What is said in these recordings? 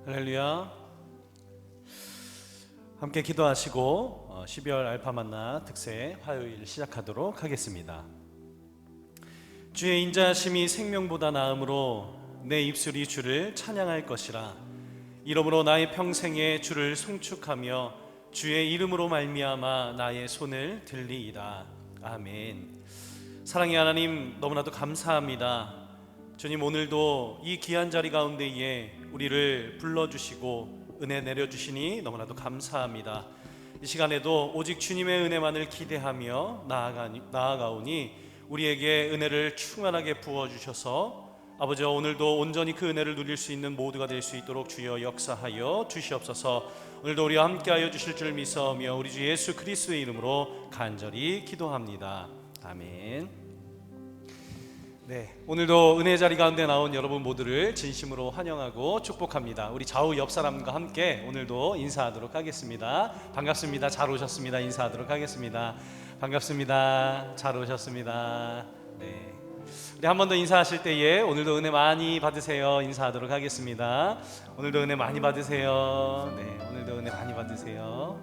할렐루야. 함께 기도하시고 12월 알파만나 특세 화요일 시작하도록 하겠습니다. 주의 인자하심이 생명보다 나음으로 내 입술이 주를 찬양할 것이라. 이러므로 나의 평생에 주를 송축하며 주의 이름으로 말미암아 나의 손을 들리이다. 아멘. 사랑의 하나님, 너무나도 감사합니다. 주님, 오늘도 이 귀한 자리 가운데에 우리를 불러주시고 은혜 내려주시니 너무나도 감사합니다. 이 시간에도 오직 주님의 은혜만을 기대하며 나아가오니 우리에게 은혜를 충만하게 부어주셔서 아버지와 오늘도 온전히 그 은혜를 누릴 수 있는 모두가 될 수 있도록 주여 역사하여 주시옵소서. 오늘도 우리와 함께하여 주실 줄 믿사오며 우리 주 예수 그리스도의 이름으로 간절히 기도합니다. 아멘. 네, 오늘도 은혜 자리 가운데 나온 여러분 모두를 진심으로 환영하고 축복합니다. 우리 좌우 옆 사람과 함께 오늘도 인사하도록 하겠습니다. 반갑습니다. 잘 오셨습니다. 인사하도록 하겠습니다. 반갑습니다. 잘 오셨습니다. 네, 우리 한 번 더 인사하실 때에 오늘도 은혜 많이 받으세요. 인사하도록 하겠습니다. 오늘도 은혜 많이 받으세요. 네, 오늘도 은혜 많이 받으세요.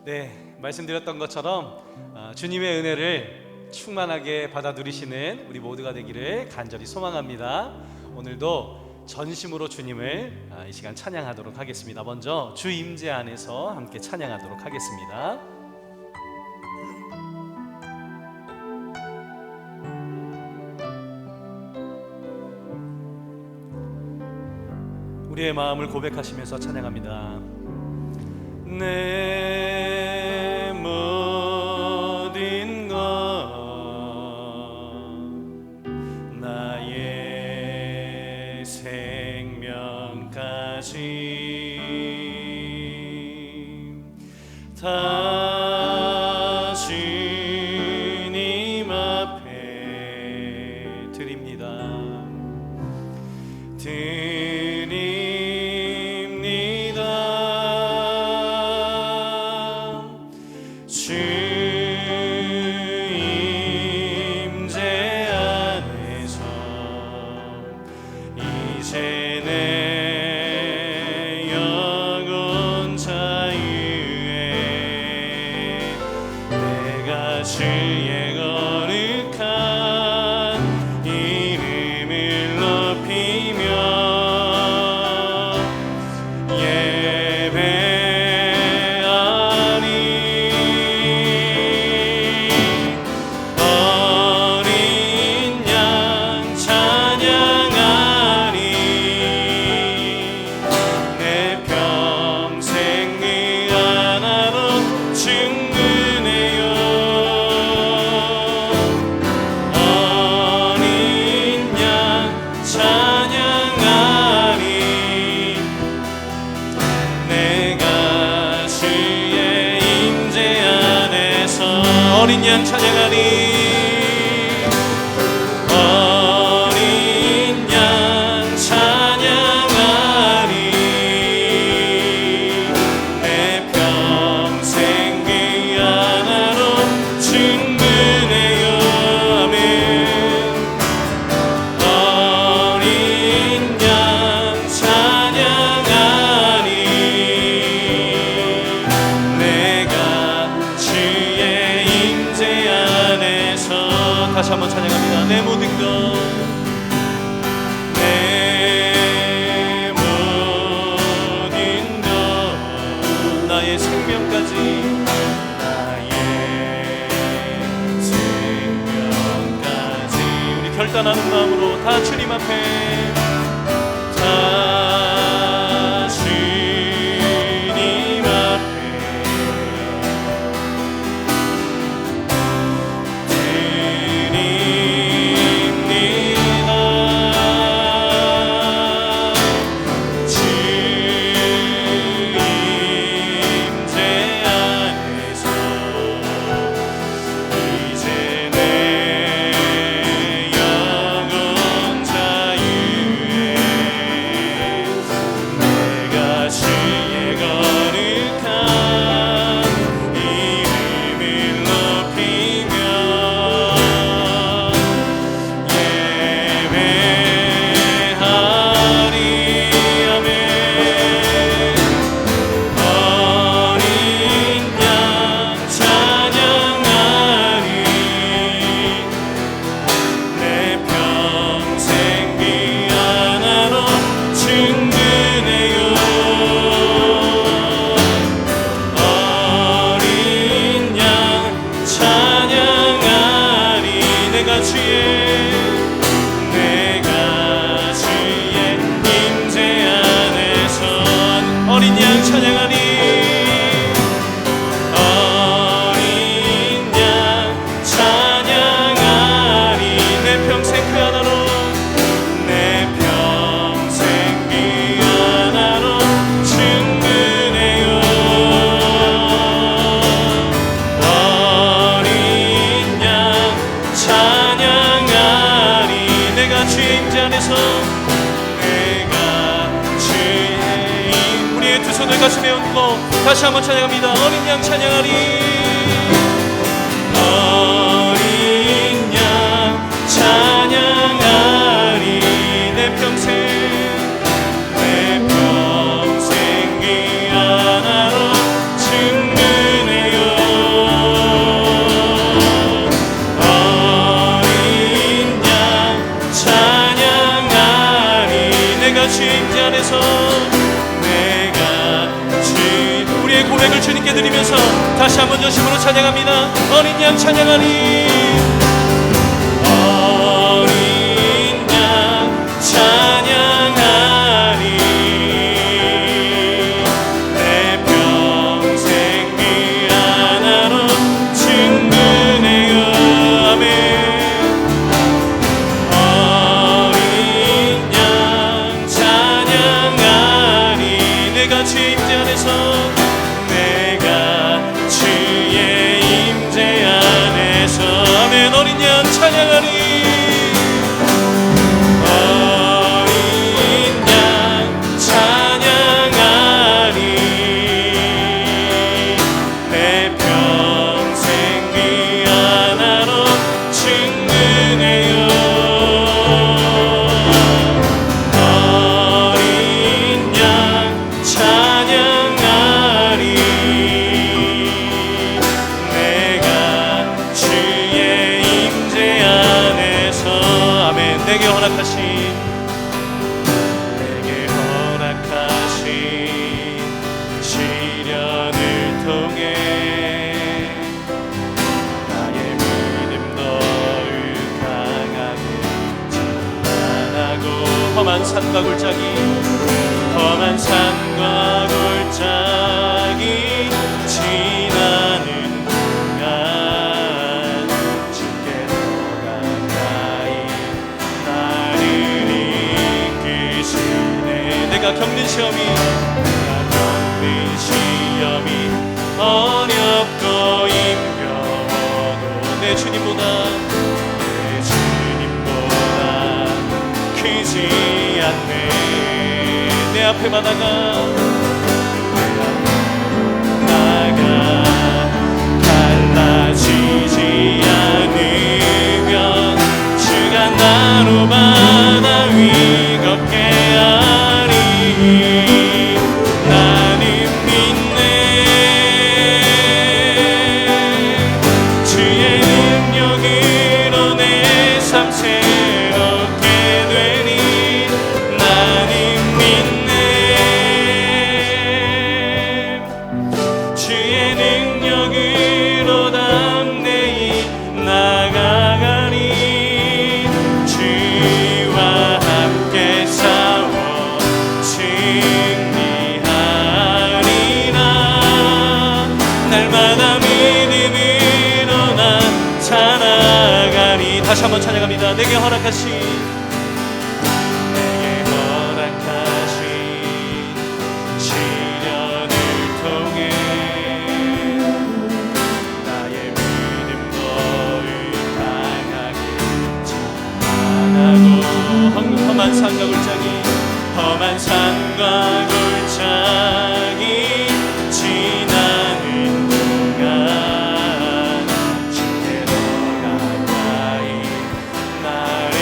네, 말씀드렸던 것처럼 주님의 은혜를 충만하게 받아 누리시는 우리 모두가 되기를 간절히 소망합니다. 오늘도 전심으로 주님을 이 시간 찬양하도록 하겠습니다. 먼저 주 임재 안에서 함께 찬양하도록 하겠습니다. 우리의 마음을 고백하시면서 찬양합니다. 내 모든 것 나의 생명까지 다 주님 앞에 드립니다. 주 임재 안에서 이제 내 영혼 자유에 내가 주의 거룩한 이름을 높이며 어린 양 찬양하니 어린 양 찬양하니 내 평생 그 하나로 충분해요. 아멘. 어린 양 찬양하니 내가 주의 임재 안에 손을 가슴에 얹고 다시 한번 찬양합니다. 어린 양 찬양하리. 어린 양 찬양하리. 내 평생 그 하나로 증거해요. 어린 양 찬양하리. 내가 주인자 안에서 우리의 고백을 주님께 드리면서 다시 한번 전심으로 찬양합니다. 어린 양 찬양하리. 어린 양 찬양하리. 내 평생 그 하나로 증거해요. 아멘. 어린 양 찬양하리. 내가 주의 임재 안에서 어린 양 찬양하리. 어린 양 찬양하리. 내 평생 그 하나로 증거해요. 어린 양 찬양하리. 내게 허락하신 시련을 통해 나의 믿음 더욱 강하게 자라나고 험한 산과 골짜기 지나는 동안 주께 더 가까이 나를 이끄시네. 내가 겪는 시험이 어렵고 힘겨워도 내 주님보다 크지 않네. 내 앞에 바다가 갈라지지 않으면 주가 나로 바다 위 걷게 하리. 나는 믿네. 주의 능력으로 내 삶 새롭게 되니 나는 믿네. 주의 능력으로 담대히 나가가니 주와 함께 싸워 승리하리라. 날마다 믿음으로 난 살아가니. 다시 한번 찬양합니다. 내게 허락하신 시련을 통해 나의 믿음 더욱 강하게 자라나고 험한 산과 골짜기 지나는 동안 주께 더 가까이 나를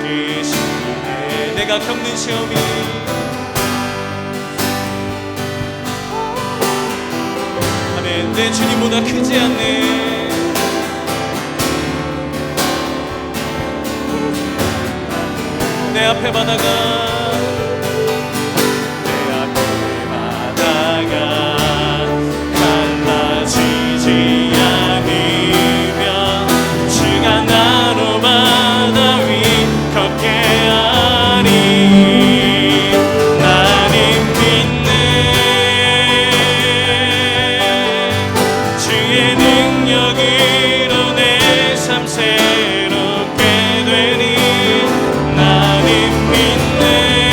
이끄시네. 내가 겪는 시험이 아멘. 내 주님보다 크지 않네. 내 앞에 바다가 갈라지지 않으면 주가 나로 바다 위 걷게 하리. 나는 믿네. 주의 능력으로 내 삶 새롭게 되니 나는 믿네.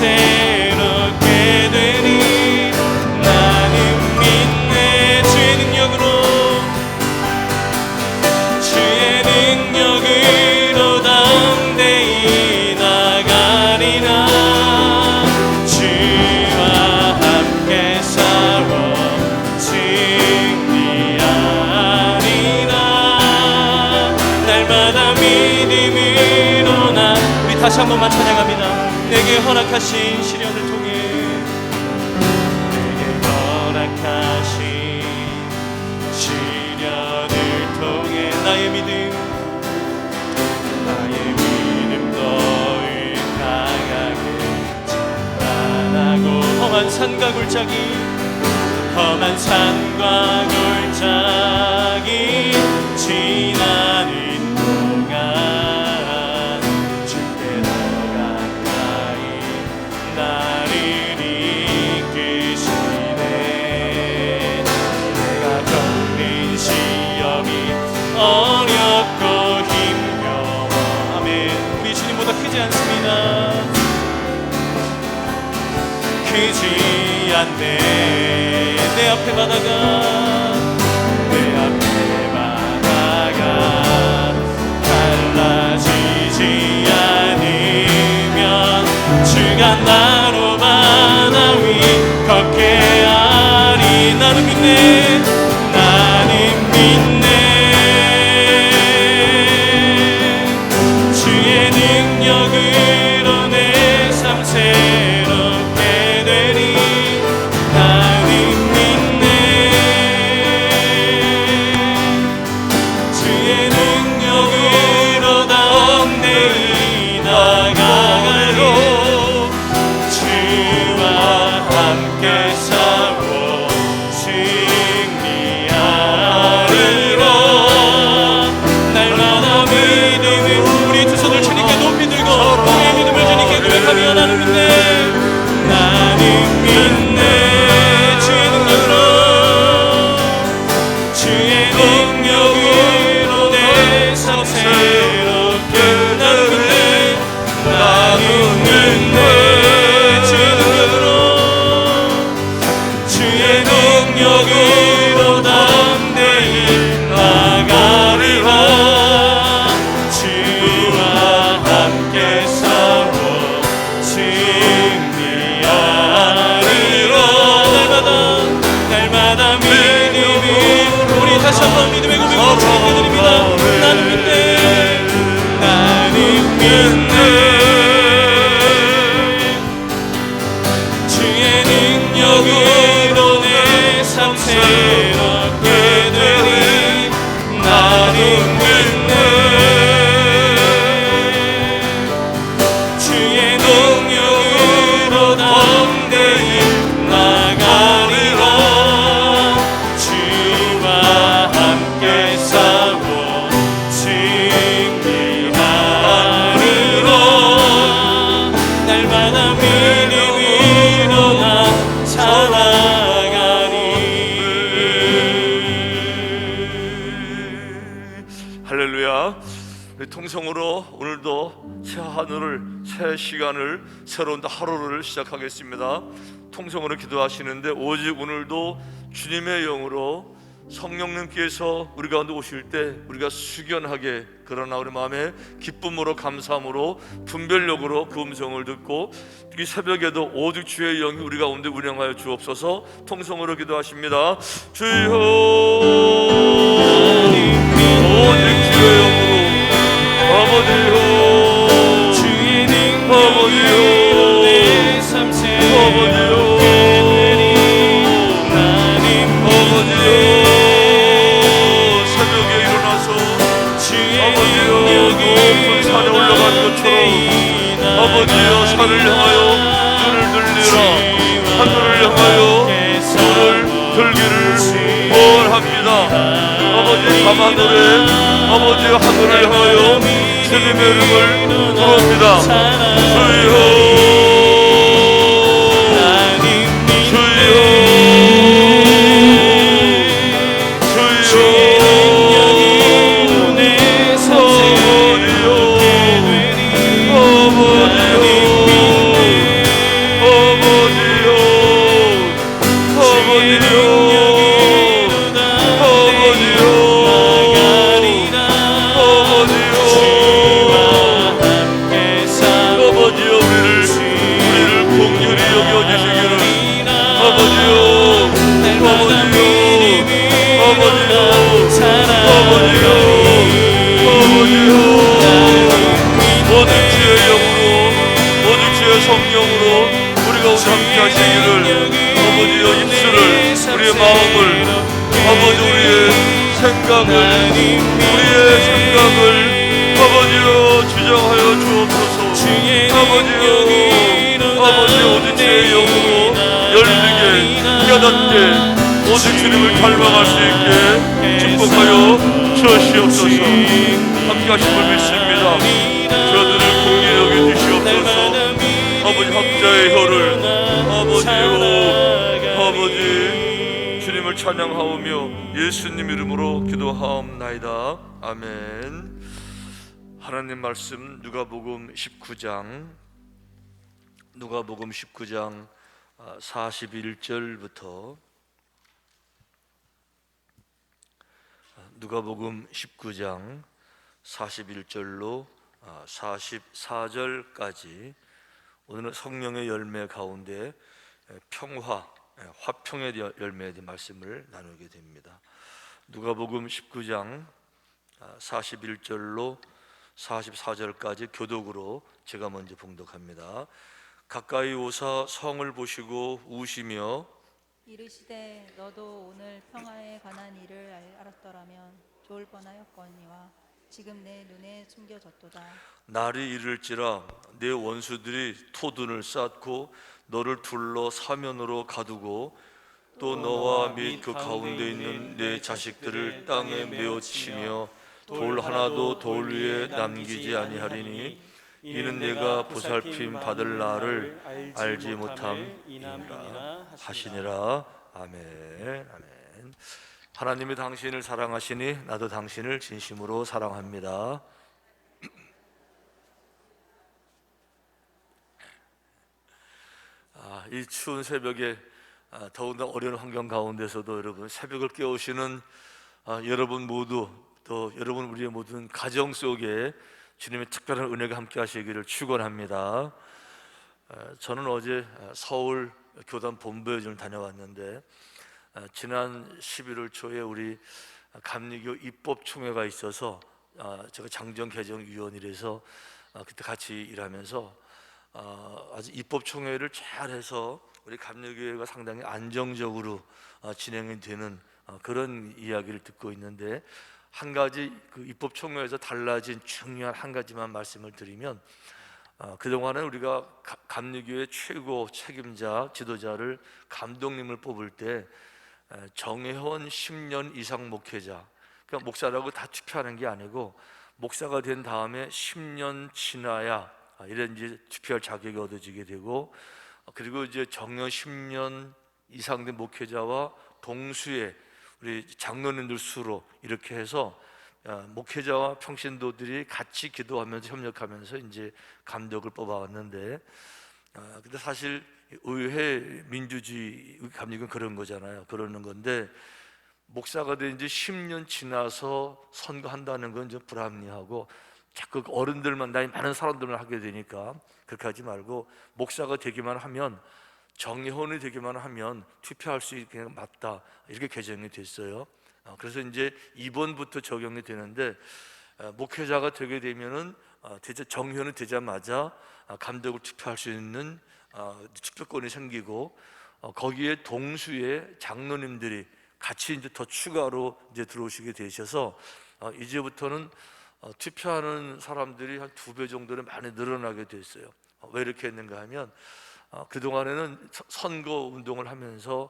새롭게 되니 나는 믿네. 주의 능력으로 담대히 나가리라. 주와 함께 싸워 승리하리라. 날마다 믿음으로 나. 우리 다시 한 번만 찬양합니다. 내게 허락하신 시련을 통해 내게 허락하신 시련을 통해 나의 믿음 더욱 강하게 자라나고 험한 산과 골짜기 지나는 동안 주께 더 가까이 나를 이끄시네. 내가 겪는 시험이 어렵고 힘겨워 아멘. 우리 주님보다 크지 않습니다. 크지 않네. 내 앞에 바다가 달라지지 않으면 주가 나로 바다 위 걷게 하리. 나는 믿네. 나는 믿네. 주의 능력으로 내 삶 새롭게 되리. 나는 믿네. 주의 능력으로 담대히 나가리로. 주와 함께 싸워 승리하리라. 날마다 믿음을 우리 두 손을 주님께 높이 들고 우리의 믿음을 주님께 고백하며 나는 믿네. 나는 믿네. 주의 능력으로 내 삶 새롭게 나는 믿네. 나는 믿네. 주의 능력으로 담대히 나가리라. 주와 함께 싸워 승리하리라. 날마다 믿음이 우리 다시 한번 믿음의 고백으로 주님께 드립니다. 나는 믿네. 나는 믿네. 주의 능력으로 내 삶 새롭게 되리. 나는 믿네. 주의 능력으로 담대히 나가리라. 주와 함께 싸워 승리하리라. 날마다 믿음으로 나 살아가리. 할렐루야. 우리 통성으로 오늘도 새 하늘을, 새 시간을, 새로운 하루를 시작하겠습니다. 통성으로 기도하시는데 오직 오늘도 주님의 영으로 성령님께서 우리 가운데 오실 때 우리가 숙연하게, 그러나 우리 마음에 기쁨으로 감사함으로 분별력으로 그 음성을 듣고 이 새벽에도 오직 주의 영이 우리 가운데 운행하여 주옵소서. 통성으로 기도하십니다. 주여, 오직 주의 영으로 아버지요, 아버지요, 아버지요, 새벽에 일어나서 아버지요 높은 산에 올라가는 것처럼 아버지여 산을 향하여 눈을 들리라. 하늘을 향하여 눈을 들기를 원합니다. 아버지 밤하늘에 아버지여 하늘을 향하여 주님의 이름을 부릅니다. 주여, 아버지 함께 하시기를 아버지의 입술을 우리의 마음을 아버지 우리의 생각을 아버지여 주장하여 주옵소서. 아버지여 오직 제 영으로 열리게 깨닫게 오직 주님을 닮아갈 수 있게 축복하여 주시옵소서. 함께 하심을 믿습니다. 저들을 공의하게 주시옵소서. 아버지 학자의 혀를 아버지 주님을 찬양하오며 예수님 이름으로 기도하옵나이다. 아멘. 하나님 말씀 누가복음 19장 41절부터 누가복음 19장 41절로 44절까지 오늘은 성령의 열매 가운데 평화, 화평의 열매에 대한 말씀을 나누게 됩니다. 누가복음 19장 41절로 44절까지 교독으로 제가 먼저 봉독합니다. 가까이 오사 성을 보시고 우시며 이르시되 너도 오늘 평화에 관한 일을 알았더라면 좋을 뻔하였거니와 지금 내 눈에 숨겨졌도다. 날이 이를지라 내 원수들이 토둔을 쌓고 너를 둘러 사면으로 가두고 또 너와 및 그 가운데 있는 내 자식들을 땅에 메어치며 돌 하나도 돌 위에 남기지 아니하리니 이는 내가 보살핌 받을 날을 알지 못함이니라 하시니라. 아멘. 아멘. 하나님이 당신을 사랑하시니 나도 당신을 진심으로 사랑합니다. 이 추운 새벽에 더군다나 어려운 환경 가운데서도 여러분 새벽을 깨우시는 여러분 모두 또 여러분 우리의 모든 가정 속에 주님의 특별한 은혜가 함께 하시기를 축원합니다. 저는 어제 서울 교단 본부에 좀 다녀왔는데 지난 11월 초에 우리 감리교 입법총회가 있어서 제가 장정개정위원이라서 그때 같이 일하면서 아주 입법총회를 잘해서 우리 감리교회가 상당히 안정적으로 진행이 되는 그런 이야기를 듣고 있는데 한 가지 그 입법총회에서 달라진 중요한 한 가지만 말씀을 드리면 그동안은 우리가 감리교회 최고 책임자 지도자를 감독님을 뽑을 때 정회원 10년 이상 목회자, 그러니까 목사라고 다 투표하는 게 아니고 목사가 된 다음에 10년 지나야 이런 이제 투표할 자격이 얻어지게 되고 그리고 이제 정년 10년 이상 된 목회자와 동수의 우리 장로님들 수로 이렇게 해서 목회자와 평신도들이 같이 기도하면서 협력하면서 이제 감독을 뽑아왔는데 근데 사실 의회 민주주의 감리교는 그런 거잖아요. 그러는 건데 목사가 된 지 10년 지나서 선거한다는 건 좀 불합리하고 자꾸 어른들만 나이 많은 사람들만 하게 되니까 그렇게 하지 말고 목사가 되기만 하면 정회원이 되기만 하면 투표할 수 있게 맞다 이렇게 개정이 됐어요. 그래서 이제 이번부터 적용이 되는데 목회자가 되게 되면은 정회원이 되자마자 감독을 투표할 수 있는 투표권이 생기고 거기에 동수의 장로님들이 같이 이제 더 추가로 이제 들어오시게 되셔서 이제부터는 투표하는 사람들이 한 2배 정도는 많이 늘어나게 됐어요. 왜 이렇게 했는가 하면 그동안에는 선거 운동을 하면서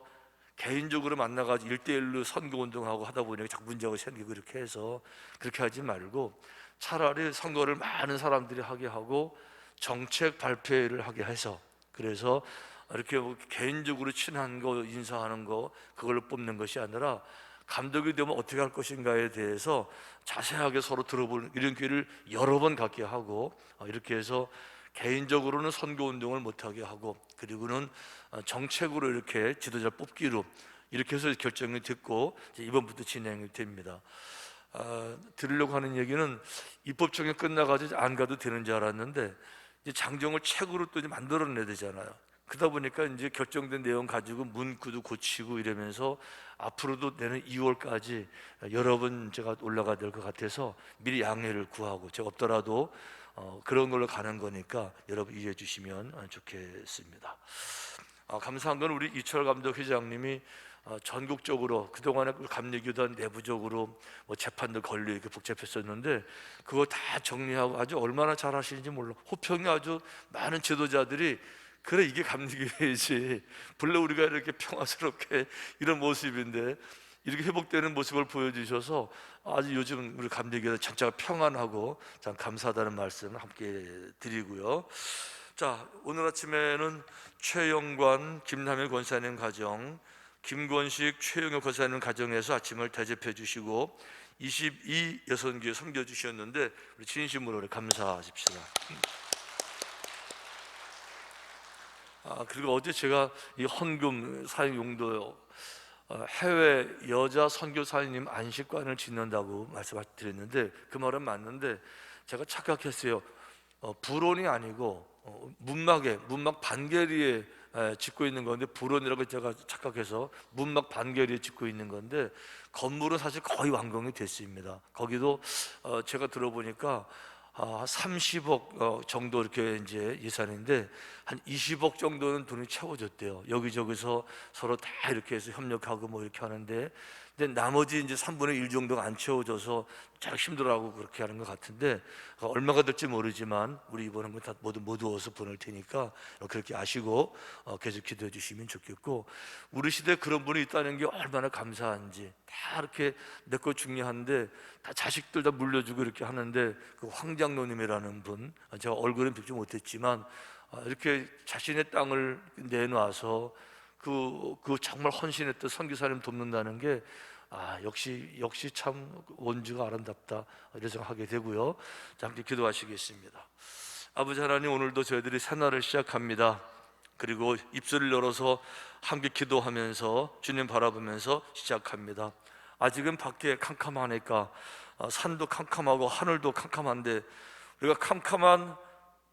개인적으로 만나가지고 1대1로 선거 운동하고 하다 보니까 자꾸 문제가 생기고 이렇게 해서 그렇게 하지 말고 차라리 선거를 많은 사람들이 하게 하고 정책 발표를 하게 해서 그래서 이렇게 개인적으로 친한 거 인사하는 거 그걸로 뽑는 것이 아니라 감독이 되면 어떻게 할 것인가에 대해서 자세하게 서로 들어보는 이런 기회를 여러 번 갖게 하고 이렇게 해서 개인적으로는 선거운동을 못하게 하고 그리고는 정책으로 이렇게 지도자를 뽑기로 이렇게 해서 결정이 됐고 이번부터 진행이 됩니다. 드리려고 하는 얘기는 입법총회 끝나가지고 안 가도 되는 줄 알았는데 이제 장정을 책으로 또 만들어내야 되잖아요. 그러다 보니까 이제 결정된 내용 가지고 문구도 고치고 이러면서 앞으로도 내년 2월까지 여러 번 제가 올라가야 될 것 같아서 미리 양해를 구하고 제가 없더라도 그런 걸로 가는 거니까 여러분 이해해 주시면 좋겠습니다. 감사한 건 우리 이철 감독 회장님이 전국적으로 그동안에 감리교단 내부적으로 뭐 재판도 걸려 이렇게 복잡했었는데 그거 다 정리하고 아주 얼마나 잘하시는지 몰라. 호평이 아주 많은 지도자들이 그래 이게 감리교회지, 본래 우리가 이렇게 평화스럽게 이런 모습인데 이렇게 회복되는 모습을 보여주셔서 아주 요즘 우리 감리교회 전체가 평안하고 참 감사하다는 말씀 함께 드리고요. 자, 오늘 아침에는 최영관, 김남일 권사님 가정, 김권식, 최영혁 권사님 가정에서 아침을 대접해 주시고 22 여성교회 섬겨 주셨는데 우리 진심으로 감사하십시다. 그리고 어제 제가 이 헌금 사용 용도 해외 여자 선교사님 안식관을 짓는다고 말씀드렸는데 그 말은 맞는데 제가 착각했어요. 불온이 아니고 문막 반계리에 짓고 있는 건데 불온이라고 제가 착각해서 문막 반계리에 짓고 있는 건데 건물은 사실 거의 완공이 됐습니다. 거기도 제가 들어보니까 30억 정도 이렇게 이제 예산인데 한 20억 정도는 돈이 채워졌대요. 여기저기서 서로 다 이렇게 해서 협력하고 뭐 이렇게 하는데 근데 나머지 이제 3분의 1 정도가 안 채워져서 잘 힘들어하고 그렇게 하는 것 같은데 얼마가 될지 모르지만 우리 이번에 다 모두 어서 보낼 테니까 그렇게 아시고 계속 기도해 주시면 좋겠고 우리 시대에 그런 분이 있다는 게 얼마나 감사한지 다 이렇게 내 거 중요한데 다 자식들 다 물려주고 이렇게 하는데 그 황장로님이라는 분 제가 얼굴은 뵙지 못했지만 이렇게 자신의 땅을 내놔서 그 정말 헌신했던 선교사님 돕는다는 게 역시 참 원주가 아름답다 이런 생각하게 되고요. 자, 함께 기도하시겠습니다. 아버지 하나님, 오늘도 저희들이 새날을 시작합니다. 그리고 입술을 열어서 함께 기도하면서 주님 바라보면서 시작합니다. 아직은 밖에 캄캄하니까 산도 캄캄하고 하늘도 캄캄한데 우리가 캄캄한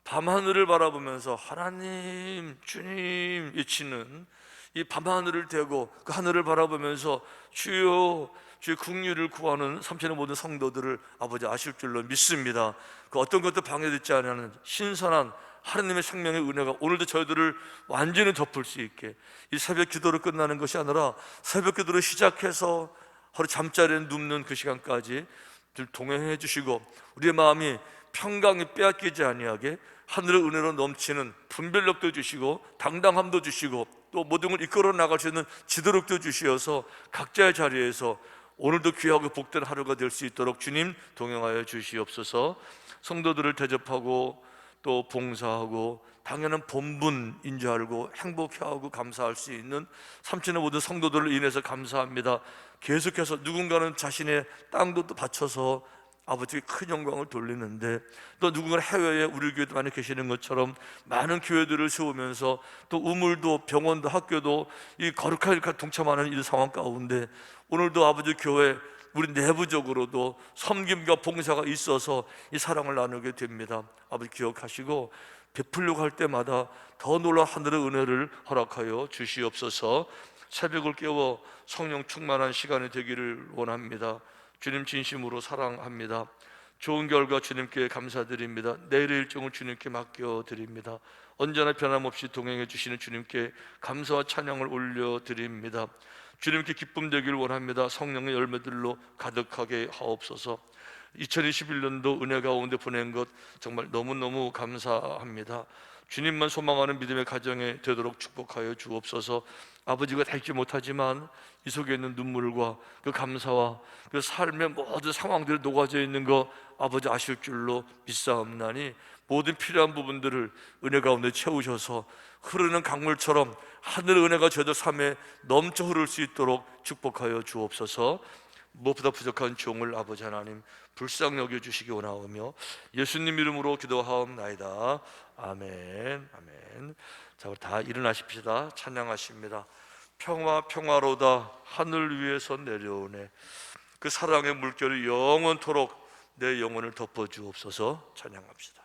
밤하늘을 바라보면서 하나님 주님 외치는 이 밤하늘을 대고 그 하늘을 바라보면서 주여 주의 긍휼을 구하는 삼천의 모든 성도들을 아버지 아실 줄로 믿습니다. 그 어떤 것도 방해되지 않는 신선한 하나님의 생명의 은혜가 오늘도 저희들을 완전히 덮을 수 있게 이 새벽 기도로 끝나는 것이 아니라 새벽 기도로 시작해서 하루 잠자리에 눕는 그 시간까지 늘 동행해 주시고 우리의 마음이 평강이 빼앗기지 아니하게 하늘의 은혜로 넘치는 분별력도 주시고 당당함도 주시고 또 모든 걸 이끌어 나갈 수 있는 지도력도 주시어서 각자의 자리에서 오늘도 귀하고 복된 하루가 될 수 있도록 주님 동행하여 주시옵소서. 성도들을 대접하고 또 봉사하고 당연한 본분인 줄 알고 행복해하고 감사할 수 있는 삼천의 모든 성도들을 인해서 감사합니다. 계속해서 누군가는 자신의 땅도 또 바쳐서 아버지께 큰 영광을 돌리는데 또 누군가는 해외에 우리 교회도 많이 계시는 것처럼 많은 교회들을 세우면서 또 우물도 병원도 학교도 이 거룩한 일과 동참하는 이 상황 가운데 오늘도 아버지 교회 우리 내부적으로도 섬김과 봉사가 있어서 이 사랑을 나누게 됩니다. 아버지 기억하시고 베풀려고 할 때마다 더 놀라운 하늘의 은혜를 허락하여 주시옵소서. 새벽을 깨워 성령 충만한 시간이 되기를 원합니다. 주님 진심으로 사랑합니다. 좋은 결과 주님께 감사드립니다. 내일의 일정을 주님께 맡겨드립니다. 언제나 변함없이 동행해 주시는 주님께 감사와 찬양을 올려드립니다. 주님께 기쁨 되기를 원합니다. 성령의 열매들로 가득하게 하옵소서. 2021년도 은혜 가운데 보낸 것 정말 너무너무 감사합니다. 주님만 소망하는 믿음의 가정에 되도록 축복하여 주옵소서. 아버지가 다 잊지 못하지만 이 속에 있는 눈물과 그 감사와 그 삶의 모든 상황들이 녹아져 있는 거 아버지 아실 줄로 믿사옵나니 모든 필요한 부분들을 은혜 가운데 채우셔서 흐르는 강물처럼 하늘의 은혜가 저희들 삶에 넘쳐 흐를 수 있도록 축복하여 주옵소서. 무엇보다 부족한 종을 아버지 하나님 불쌍히 여겨주시기 원하오며 예수님 이름으로 기도하옵나이다. 아멘. 아멘. 자, 우리 다 일어나십시다. 찬양하십니다. 평화로다 하늘 위에서 내려오네. 그 사랑의 물결이 영원토록 내 영혼을 덮어주옵소서. 찬양합시다.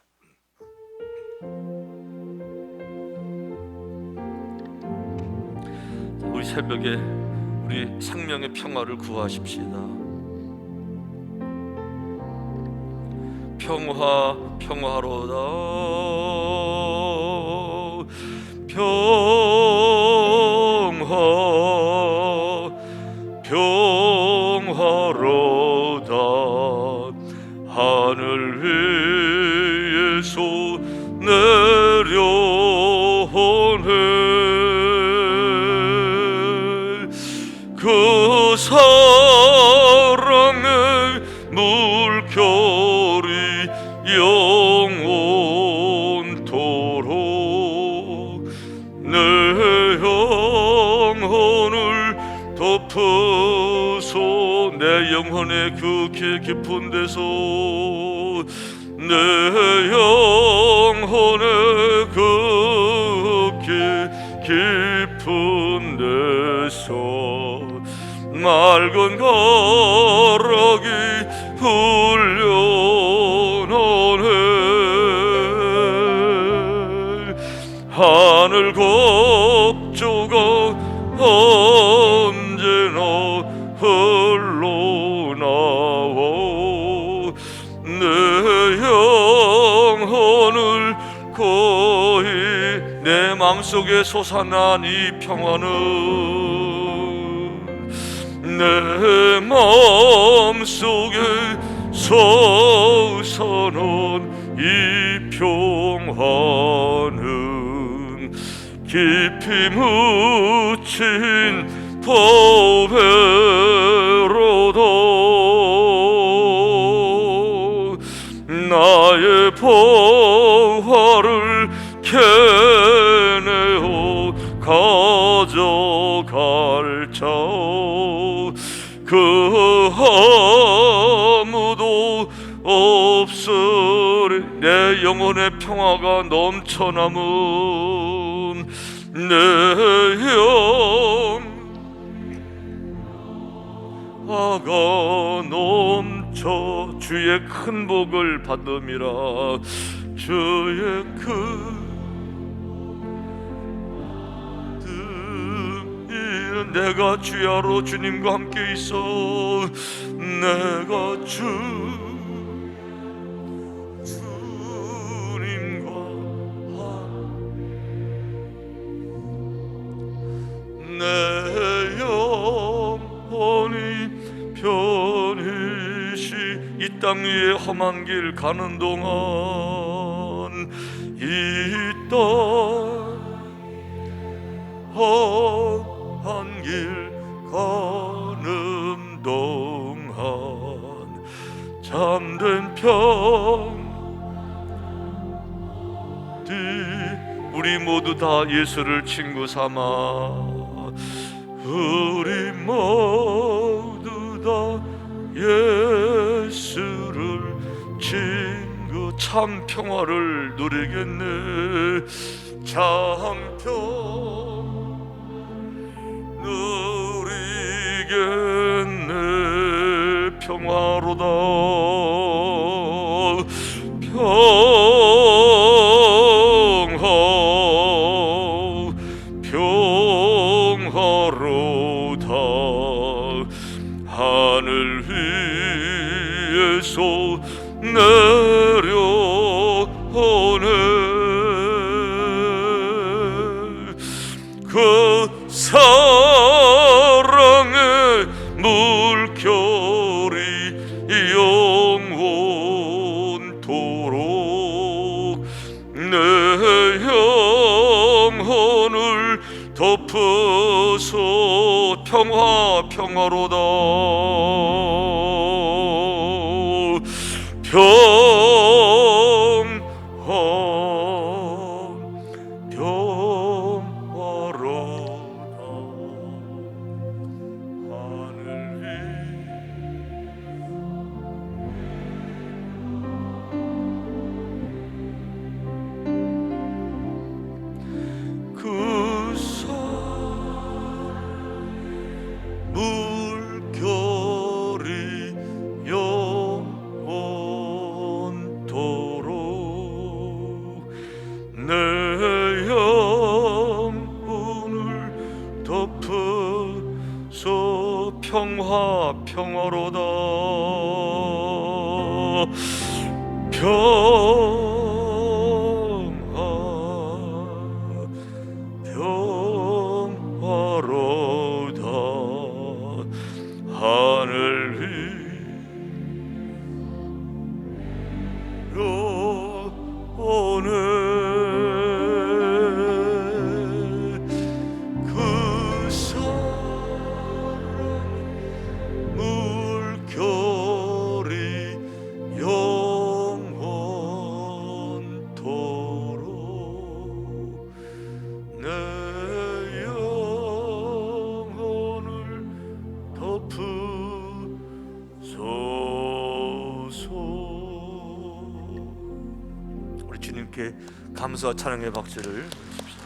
자, 우리 새벽에 우리 생명의 평화를 구하십시다. 평화 평화로다 평화 평화로다 하늘 위에서 내려오네 그 사랑의 물결이 영원토록 내 영혼을 덮어서 내 영혼의 그 깊은 데서 내 영혼의 그 깊은 데서 맑은 가락이 흘려나오네 하늘 겁조가 언제나 흘러나와 내 영혼을 거의 내 마음속에 솟아난 이 평화는 내 마음속에 솟아난 이 평화는 깊이 묻힌 보배로다 나의 보화를 캐내어 가져갈 자 그 아무도 없으리 내 영혼의 평화가 넘쳐남은 내 영화가 넘쳐 주의 큰 복을 받음이라 주의 큰 내가 주야로 주님과 함께 있어 내가 주님과 내 영혼이 편히시 이 땅 위에 험한 길 가는 동안 이 땅 한 길 가는 동안 잠든 편지 우리 모두 다 예수를 친구 삼아 우리 모두 다 예수를 친구 참 평화를 누리겠네 참 평화 누리겠네 평화로다 평화로다 하늘 위에서 내려오네 그 사랑의 물결이 영원토록 내 영혼을 덮어서 평화로다 물결이 영원토록 내 영혼을 덮어서 평화로다 그 사랑 물결이 영원토록 내 영혼을 덮으소서. 우리 주님께 감사와 찬양의 박수를 주십시오.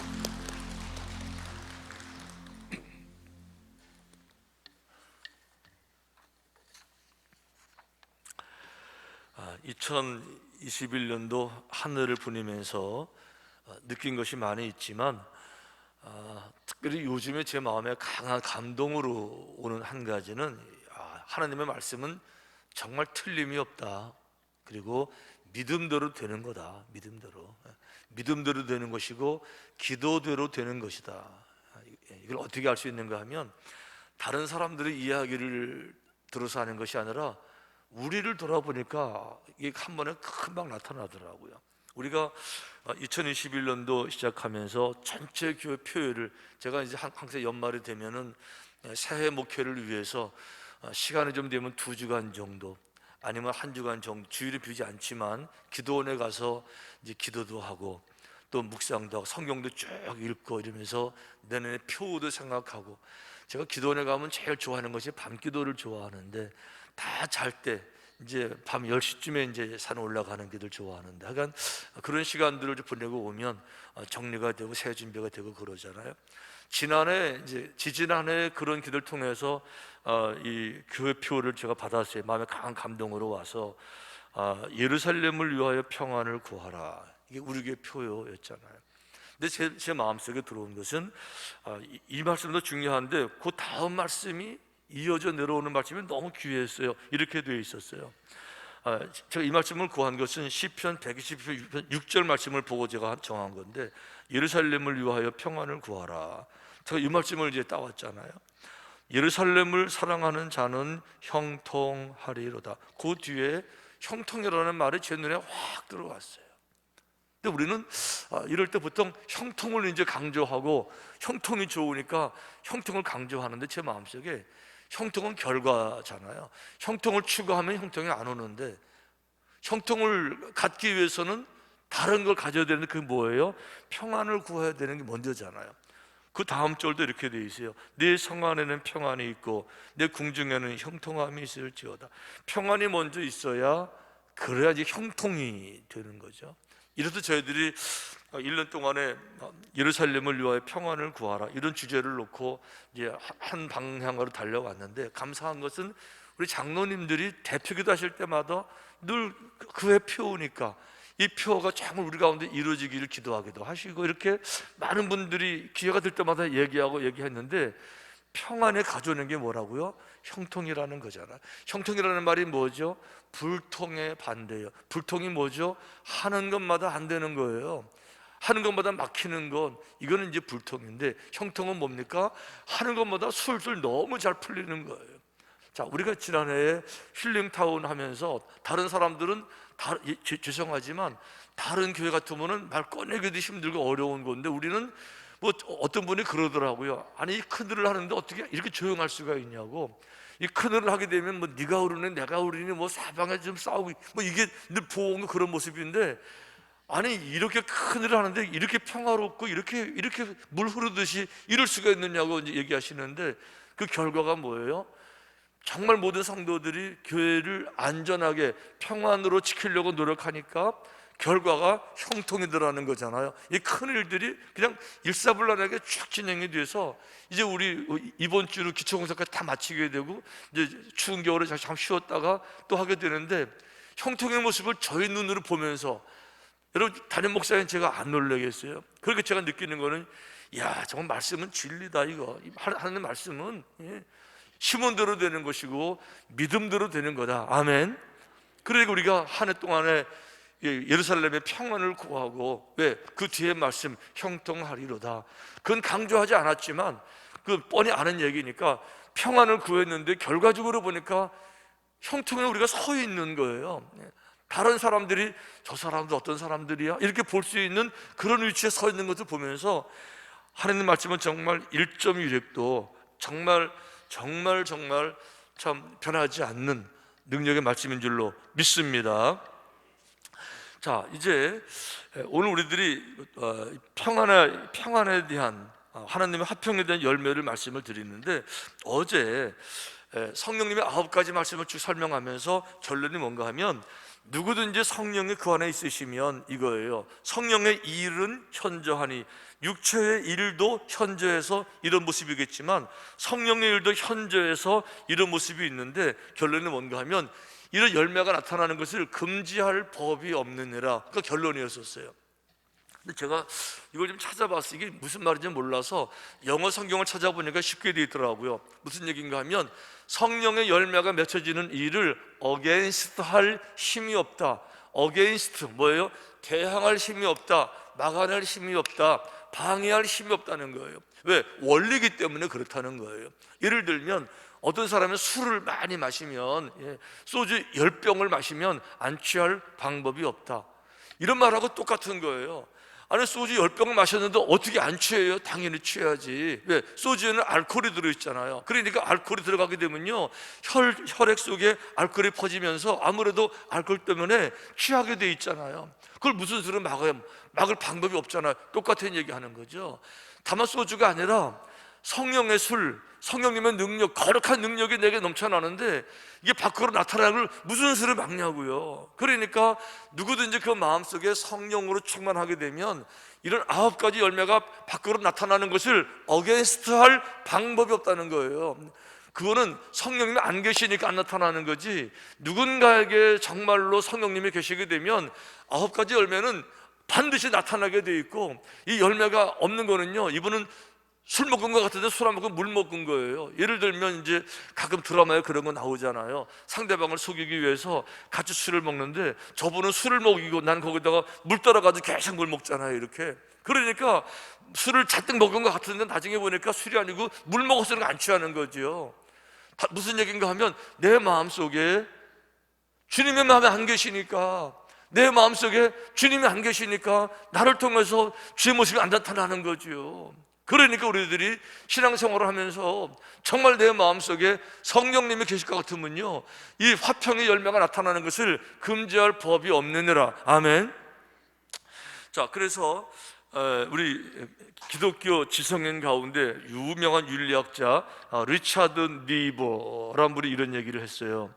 2021년도 하늘을 보내면서 느낀 것이 많이 있지만 특별히 요즘에 제 마음에 강한 감동으로 오는 한 가지는 하나님의 말씀은 정말 틀림이 없다. 그리고 믿음대로 되는 거다. 믿음대로 되는 것이고 기도대로 되는 것이다. 이걸 어떻게 알 수 있는가 하면 다른 사람들의 이야기를 들어서 하는 것이 아니라 우리를 돌아보니까 이게 한 번에 금방 나타나더라고요. 우리가 2021년도 시작하면서 전체 교회 표율을 제가 이제 항상 연말이 되면은 새해 목회를 위해서 시간이 좀 되면 2주간 정도 아니면 1주간 정도 주일을 비우지 않지만 기도원에 가서 이제 기도도 하고 또 묵상도 하고 성경도 쭉 읽고 이러면서 내년에 표도 생각하고 제가 기도원에 가면 제일 좋아하는 것이 밤 기도를 좋아하는데 다 잘 때 이제 밤 10시쯤에 이제 산 올라가는 길을 좋아하는데 하여간 그런 시간들을 보내고 오면 정리가 되고 새 준비가 되고 그러잖아요. 지지난해 그런 기도를 통해서 이 교회 표를 제가 받았어요. 마음에 강한 감동으로 와서 예루살렘을 위하여 평안을 구하라. 이게 우리 교회 표였잖아요. 근데 제 마음속에 들어온 것은 이 말씀도 중요한데 그 다음 말씀이 이어져 내려오는 말씀이 너무 귀했어요. 이렇게 되어 있었어요. 제가 이 말씀을 구한 것은 시편 120편 6절 말씀을 보고 제가 정한 건데 예루살렘을 위하여 평안을 구하라. 제가 이 말씀을 이제 따왔잖아요. 예루살렘을 사랑하는 자는 형통하리로다. 그 뒤에 형통이라는 말이 제 눈에 확 들어왔어요. 근데 우리는 이럴 때 보통 형통을 이제 강조하고 형통이 좋으니까 형통을 강조하는데 제 마음속에 형통은 결과잖아요. 형통을 추구하면 형통이 안 오는데 형통을 갖기 위해서는 다른 걸 가져야 되는데 그게 뭐예요? 평안을 구해야 되는 게 먼저잖아요. 그 다음 절도 이렇게 되어 있어요. 내 성 안에는 평안이 있고 내 궁중에는 형통함이 있을지어다. 평안이 먼저 있어야 그래야지 형통이 되는 거죠. 이래서 저희들이 1년 동안에 예루살렘을 위하여 평안을 구하라 이런 주제를 놓고 이제 한 방향으로 달려왔는데 감사한 것은 우리 장로님들이 대표기도 하실 때마다 늘 그의 표니까 이 표가 정말 우리 가운데 이루어지기를 기도하기도 하시고 이렇게 많은 분들이 기회가 될 때마다 얘기했는데 평안에 가져오는 게 뭐라고요? 형통이라는 거잖아. 형통이라는 말이 뭐죠? 불통의 반대예요. 불통이 뭐죠? 하는 것마다 안 되는 거예요. 하는 것마다 막히는 건 이거는 이제 불통인데 형통은 뭡니까? 하는 것마다 술술 너무 잘 풀리는 거예요. 자, 우리가 지난해에 힐링타운 하면서 다른 사람들은 죄송하지만 다른 교회 같으면은 말 꺼내기도 힘들고 어려운 건데 우리는 뭐 어떤 분이 그러더라고요. 아니 이 큰일을 하는데 어떻게 이렇게 조용할 수가 있냐고. 이 큰일을 하게 되면 뭐 네가 우르니 내가 우르니 뭐 사방에 좀 싸우고 뭐 이게 늘 보온 그런 모습인데 아니 이렇게 큰일을 하는데 이렇게 평화롭고 이렇게 물 흐르듯이 이럴 수가 있느냐고 이제 얘기하시는데 그 결과가 뭐예요? 정말 모든 성도들이 교회를 안전하게 평안으로 지키려고 노력하니까 결과가 형통이더라는 거잖아요. 이 큰일들이 그냥 일사불란하게 쭉 진행이 돼서 이제 우리 이번 주로 기초공사까지 다 마치게 되고 이제 추운 겨울에 잠깐 쉬었다가 또 하게 되는데 형통의 모습을 저희 눈으로 보면서 여러분 담임 목사님 제가 안 놀라겠어요. 그렇게 제가 느끼는 거는 야 정말 말씀은 진리다. 이거 하나님 말씀은 심원대로 되는 것이고 믿음대로 되는 거다. 아멘. 그러니까 우리가 한 해 동안에 예루살렘의 평안을 구하고 왜? 그 뒤에 말씀 형통하리로다. 그건 강조하지 않았지만 그 뻔히 아는 얘기니까 평안을 구했는데 결과적으로 보니까 형통에 우리가 서 있는 거예요. 다른 사람들이 저 사람들 어떤 사람들이야? 이렇게 볼 수 있는 그런 위치에 서 있는 것을 보면서 하나님 말씀은 정말 1.1획도 정말 참 변하지 않는 능력의 말씀인 줄로 믿습니다. 자, 이제 오늘 우리들이 평안에 대한 하나님의 화평에 대한 열매를 말씀을 드리는데, 어제 성령님의 9가지 말씀을 쭉 설명하면서 결론이 뭔가 하면, 누구든지 성령이 그 안에 있으시면 이거예요. 성령의 일은 현저하니, 육체의 일도 현저해서 이런 모습이겠지만 성령의 일도 현저해서 이런 모습이 있는데, 결론이 뭔가 하면 이런 열매가 나타나는 것을 금지할 법이 없느니라. 그러니까 결론이었었어요. 근데 제가 이걸 좀 찾아봤어요. 이게 무슨 말인지 몰라서 영어 성경을 찾아보니까 쉽게 되어 있더라고요. 무슨 얘기인가 하면, 성령의 열매가 맺혀지는 일을 against 할 힘이 없다. against 뭐예요? 대항할 힘이 없다, 막아낼 힘이 없다, 방해할 힘이 없다는 거예요. 왜? 원리이기 때문에 그렇다는 거예요. 예를 들면 어떤 사람은 술을 많이 마시면, 소주 10병을 마시면 안 취할 방법이 없다, 이런 말하고 똑같은 거예요. 아니, 소주 10병을 마셨는데 어떻게 안 취해요? 당연히 취해야지. 왜? 소주에는 알코올이 들어있잖아요. 그러니까 알코올이 들어가게 되면요, 혈액 속에 알코올이 퍼지면서 아무래도 알코올 때문에 취하게 돼 있잖아요. 그걸 무슨 수로 막아요? 막을 방법이 없잖아요. 똑같은 얘기 하는 거죠. 다만 소주가 아니라 성령의 술, 성령님의 능력, 거룩한 능력이 내게 넘쳐나는데 이게 밖으로 나타나는 걸 무슨 수로 막냐고요. 그러니까 누구든지 그 마음속에 성령으로 충만하게 되면 이런 9가지 열매가 밖으로 나타나는 것을 어게인스트 할 방법이 없다는 거예요. 그거는 성령님이 안 계시니까 안 나타나는 거지, 누군가에게 정말로 성령님이 계시게 되면 9가지 열매는 반드시 나타나게 돼 있고, 이 열매가 없는 거는요, 이분은 술 먹은 것 같은데 술 안 먹고 물 먹은 거예요. 예를 들면 이제 가끔 드라마에 그런 거 나오잖아요. 상대방을 속이기 위해서 같이 술을 먹는데 저분은 술을 먹이고 난 거기다가 물 따라가지고 계속 물 먹잖아요, 이렇게. 그러니까 술을 잔뜩 먹은 것 같은데 나중에 보니까 술이 아니고 물 먹어서는 안 취하는 거죠. 무슨 얘기인가 하면, 내 마음속에 주님의 마음에 안 계시니까, 내 마음속에 주님이 안 계시니까 나를 통해서 주의 모습이 안 나타나는 거죠. 그러니까 우리들이 신앙생활을 하면서 정말 내 마음속에 성령님이 계실 것 같으면요, 이 화평의 열매가 나타나는 것을 금지할 법이 없느니라. 아멘. 자, 그래서 우리 기독교 지성인 가운데 유명한 윤리학자 리차드 니버라는 분이 이런 얘기를 했어요.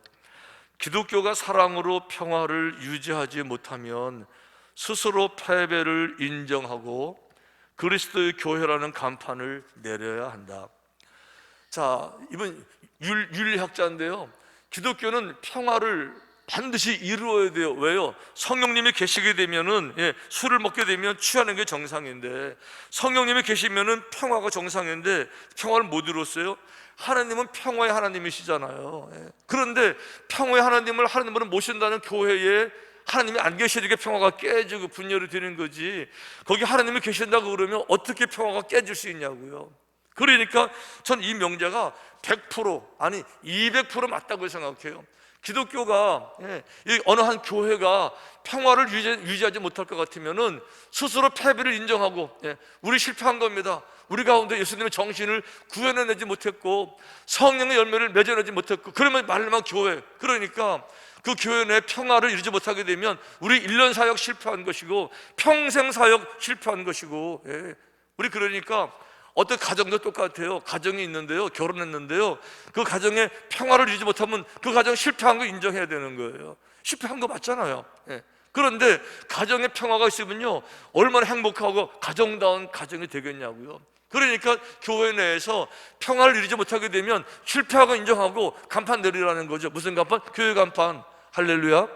기독교가 사랑으로 평화를 유지하지 못하면 스스로 패배를 인정하고 그리스도의 교회라는 간판을 내려야 한다. 자, 이분 윤리학자인데요, 기독교는 평화를 반드시 이루어야 돼요. 왜요? 성령님이 계시게 되면은, 술을 먹게 되면 취하는 게 정상인데, 성령님이 계시면은 평화가 정상인데 평화를 못 이뤘어요. 하나님은 평화의 하나님이시잖아요. 그런데 평화의 하나님을 하나님으로 모신다는 교회에 하나님이 안 계시니까 평화가 깨지고 분열이 되는 거지, 거기 하나님이 계신다고 그러면 어떻게 평화가 깨질 수 있냐고요. 그러니까 전 이 명제가 100% 아니 200% 맞다고 생각해요. 기독교가 어느 한 교회가 평화를 유지하지 못할 것 같으면은 스스로 패배를 인정하고, 우리 실패한 겁니다, 우리 가운데 예수님의 정신을 구현해내지 못했고 성령의 열매를 맺어내지 못했고, 그러면 말만 교회, 그러니까 그 교회 내 평화를 이루지 못하게 되면 우리 1년 사역 실패한 것이고 평생 사역 실패한 것이고, 우리 그러니까 어떤 가정도 똑같아요. 가정이 있는데요, 결혼했는데요, 그 가정에 평화를 이루지 못하면 그 가정 실패한 거 인정해야 되는 거예요. 실패한 거 맞잖아요. 그런데 가정에 평화가 있으면요, 얼마나 행복하고 가정다운 가정이 되겠냐고요. 그러니까 교회 내에서 평화를 이루지 못하게 되면 실패하고 인정하고 간판 내리라는 거죠. 무슨 간판? 교회 간판. 할렐루야.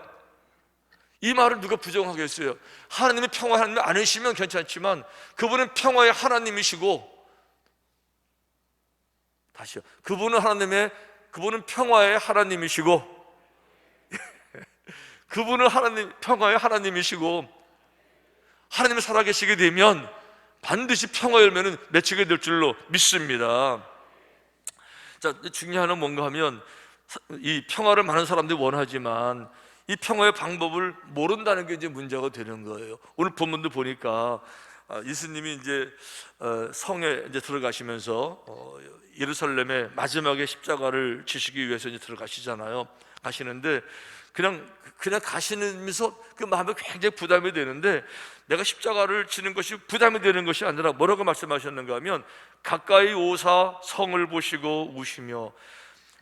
이 말을 누가 부정하겠어요? 하나님이 평화의 하나님이 아니시면 괜찮지만 그분은 평화의 하나님이시고, 다시요, 그분은 평화의 하나님이시고 그분은 평화의 하나님이시고, 하나님이 살아계시게 되면 반드시 평화 열매는 맺히게 될 줄로 믿습니다. 자, 중요한 건 뭔가 하면, 이 평화를 많은 사람들이 원하지만 이 평화의 방법을 모른다는 게 이제 문제가 되는 거예요. 오늘 본문도 보니까 예수님이 이제 성에 이제 들어가시면서 예루살렘에 마지막에 십자가를 지시기 위해서 이제 들어가시잖아요. 가시는데 그냥 가시면서 그 마음에 굉장히 부담이 되는데, 내가 십자가를 지는 것이 부담이 되는 것이 아니라 뭐라고 말씀하셨는가 하면, 가까이 오사 성을 보시고 우시며.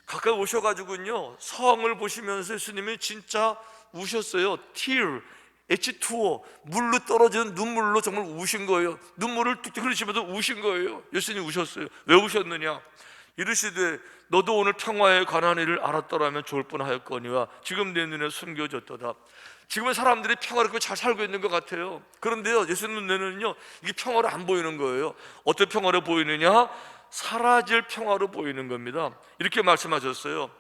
가까이 오셔가지고요 성을 보시면서 예수님이 진짜 우셨어요. tear, H2O, 물로 떨어지는 눈물로 정말 우신 거예요. 눈물을 뚝뚝 흘리시면서 우신 거예요. 예수님이 우셨어요. 왜 우셨느냐? 이르시되 너도 오늘 평화에 관한 일을 알았더라면 좋을 뻔하였거니와 지금 내 눈에 숨겨졌도다. 지금은 사람들이 평화를 잘 살고 있는 것 같아요. 그런데요, 예수님 눈에는요 이게 평화로 안 보이는 거예요. 어떤 평화로 보이느냐? 사라질 평화로 보이는 겁니다. 이렇게 말씀하셨어요.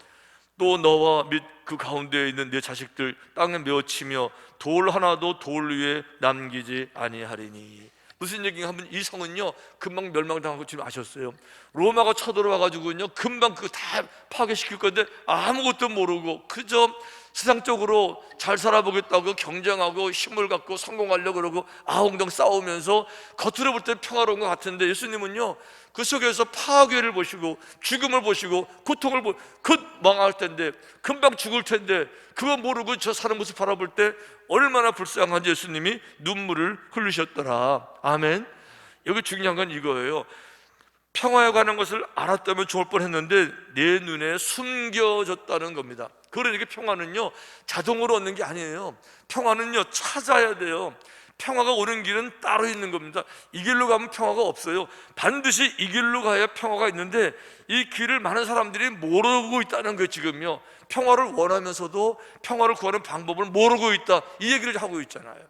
또 너와 및 그 가운데에 있는 내 자식들 땅에 메어치며 돌 하나도 돌 위에 남기지 아니하리니. 무슨 얘기가 하면 이 성은요 금방 멸망당하고 지금 아셨어요. 로마가 쳐들어와 가지고요 금방 그거 다 파괴시킬 건데 아무것도 모르고 그저 세상적으로 잘 살아보겠다고 경쟁하고 힘을 갖고 성공하려고 그러고 아웅덩 싸우면서 겉으로 볼 때 평화로운 것 같은데, 예수님은요 그 속에서 파괴를 보시고 죽음을 보시고 고통을 보고 망할 텐데, 금방 죽을 텐데 그거 모르고 저 사는 모습 바라볼 때 얼마나 불쌍한지 예수님이 눈물을 흘리셨더라. 아멘. 여기 중요한 건 이거예요. 평화에 관한 것을 알았다면 좋을 뻔했는데 내 눈에 숨겨졌다는 겁니다. 그러니까 평화는요 자동으로 얻는 게 아니에요. 평화는요 찾아야 돼요. 평화가 오는 길은 따로 있는 겁니다. 이 길로 가면 평화가 없어요. 반드시 이 길로 가야 평화가 있는데 이 길을 많은 사람들이 모르고 있다는 거예요. 지금요 평화를 원하면서도 평화를 구하는 방법을 모르고 있다, 이 얘기를 하고 있잖아요.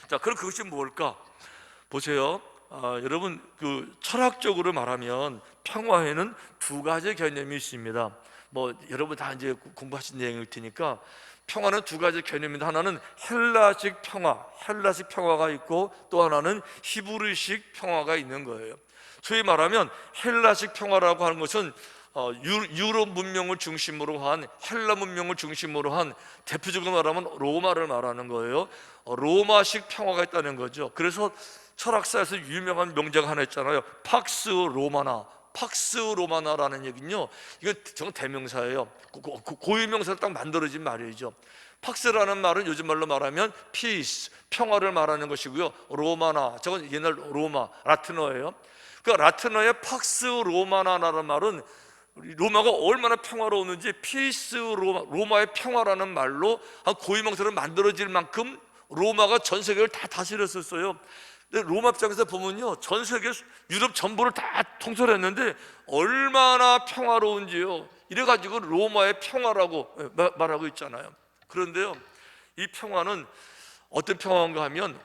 자, 그럼 그것이 뭘까? 보세요. 여러분, 그 철학적으로 말하면 평화에는 두 가지 개념이 있습니다. 뭐 여러분 다 이제 공부하신 내용일 테니까 평화는 두 가지 개념인데, 하나는 헬라식 평화, 헬라식 평화가 있고 또 하나는 히브리식 평화가 있는 거예요. 소위 말하면 헬라식 평화라고 하는 것은 유럽 문명을 중심으로 한, 헬라 문명을 중심으로 한, 대표적으로 말하면 로마를 말하는 거예요. 로마식 평화가 있다는 거죠. 그래서 철학사에서 유명한 명제가 하나 있잖아요. 팍스 로마나. 팍스 로마나라는 얘기는요, 이거 정말 대명사예요. 고유명사로 딱 만들어진 말이죠. 팍스라는 말은 요즘 말로 말하면 피스, 평화를 말하는 것이고요. 로마나, 저건 옛날 로마, 라틴어예요. 그 라틴어의 팍스 로마나라는 말은 로마가 얼마나 평화로웠는지 피스 로마의 평화라는 말로 한 고유명사를 만들어질 만큼 로마가 전 세계를 다 다스렸었어요. 근데 로마 입장에서 보면요, 전 세계 유럽 전부를 다 통솔했는데 얼마나 평화로운지요. 이래가지고 로마의 평화라고 말하고 있잖아요. 그런데요, 이 평화는 어떤 평화인가 하면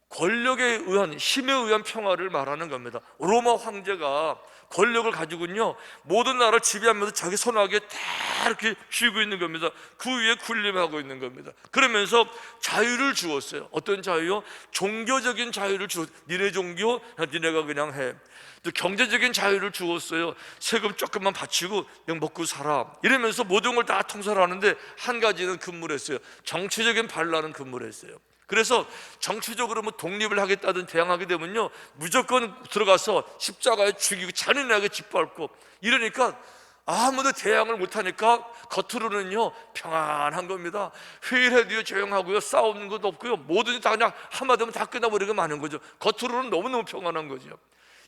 권력에 의한, 힘에 의한 평화를 말하는 겁니다. 로마 황제가 권력을 가지고는요 모든 나라를 지배하면서 자기 손아귀에 다 이렇게 쥐고 있는 겁니다. 그 위에 군림하고 있는 겁니다. 그러면서 자유를 주었어요. 어떤 자유요? 종교적인 자유를 주었어요. 니네 종교 니네가 그냥 해. 또 경제적인 자유를 주었어요. 세금 조금만 바치고 그냥 먹고 살아, 이러면서 모든 걸 다 통솔하는데 한 가지는 근무를 했어요. 정치적인 반란은 근무를 했어요. 그래서 정치적으로 뭐 독립을 하겠다든 대항하게 되면요 무조건 들어가서 십자가에 죽이고 잔인하게 짓밟고, 이러니까 아무도 대항을 못하니까 겉으로는요 평안한 겁니다. 회의를 해도 조용하고요, 싸우는 것도 없고요, 뭐든지 다 그냥 한마디면 다 끝나버리고 마는 거죠. 겉으로는 너무너무 평안한 거죠.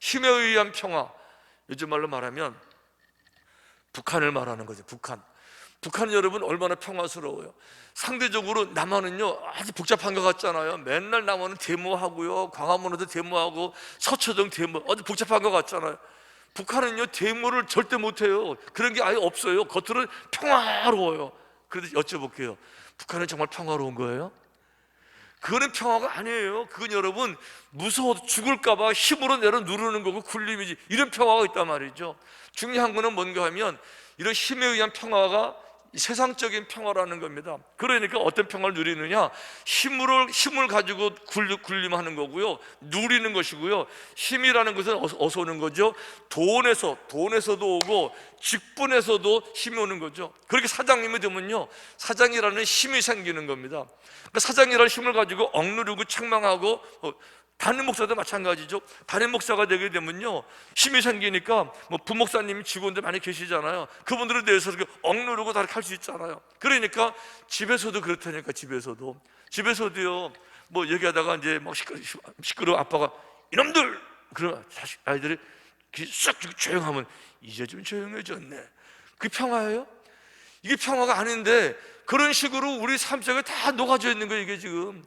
힘에 의한 평화, 요즘 말로 말하면 북한을 말하는 거죠. 북한은 여러분 얼마나 평화스러워요. 상대적으로 남한은요 아주 복잡한 것 같잖아요. 맨날 남한은 데모하고요, 광화문에도 데모하고, 서초동 데모, 아주 복잡한 것 같잖아요. 북한은요 데모를 절대 못해요. 그런 게 아예 없어요. 겉으로는 평화로워요. 그래도 여쭤볼게요, 북한은 정말 평화로운 거예요? 그거는 평화가 아니에요. 그건 여러분 무서워서 죽을까 봐 힘으로 내려 누르는 거고 굴림이지. 이런 평화가 있단 말이죠. 중요한 거는 뭔가 하면 이런 힘에 의한 평화가 세상적인 평화라는 겁니다. 그러니까 어떤 평화를 누리느냐? 힘을 가지고 군림하는 거고요, 누리는 것이고요. 힘이라는 것은 어디서 오는 거죠? 돈에서도 오고 직분에서도 힘이 오는 거죠. 그렇게 사장님이 되면요, 사장이라는 힘이 생기는 겁니다. 그러니까 사장이라는 힘을 가지고 억누르고 책망하고, 담임 목사도 마찬가지죠. 담임 목사가 되게 되면요, 힘이 생기니까 뭐 부목사님이 직원들 많이 계시잖아요. 그분들에 대해서 이렇게 억누르고 다 이렇게 할 수 있잖아요. 그러니까 집에서도 그렇다니까. 집에서도요, 뭐 얘기하다가 이제 막 시끄러워 아빠가 이놈들, 그러면 아이들이 싹 조용하면 이제 좀 조용해졌네. 그게 평화예요? 이게 평화가 아닌데, 그런 식으로 우리 삶 속에 다 녹아져 있는 거예요. 이게 지금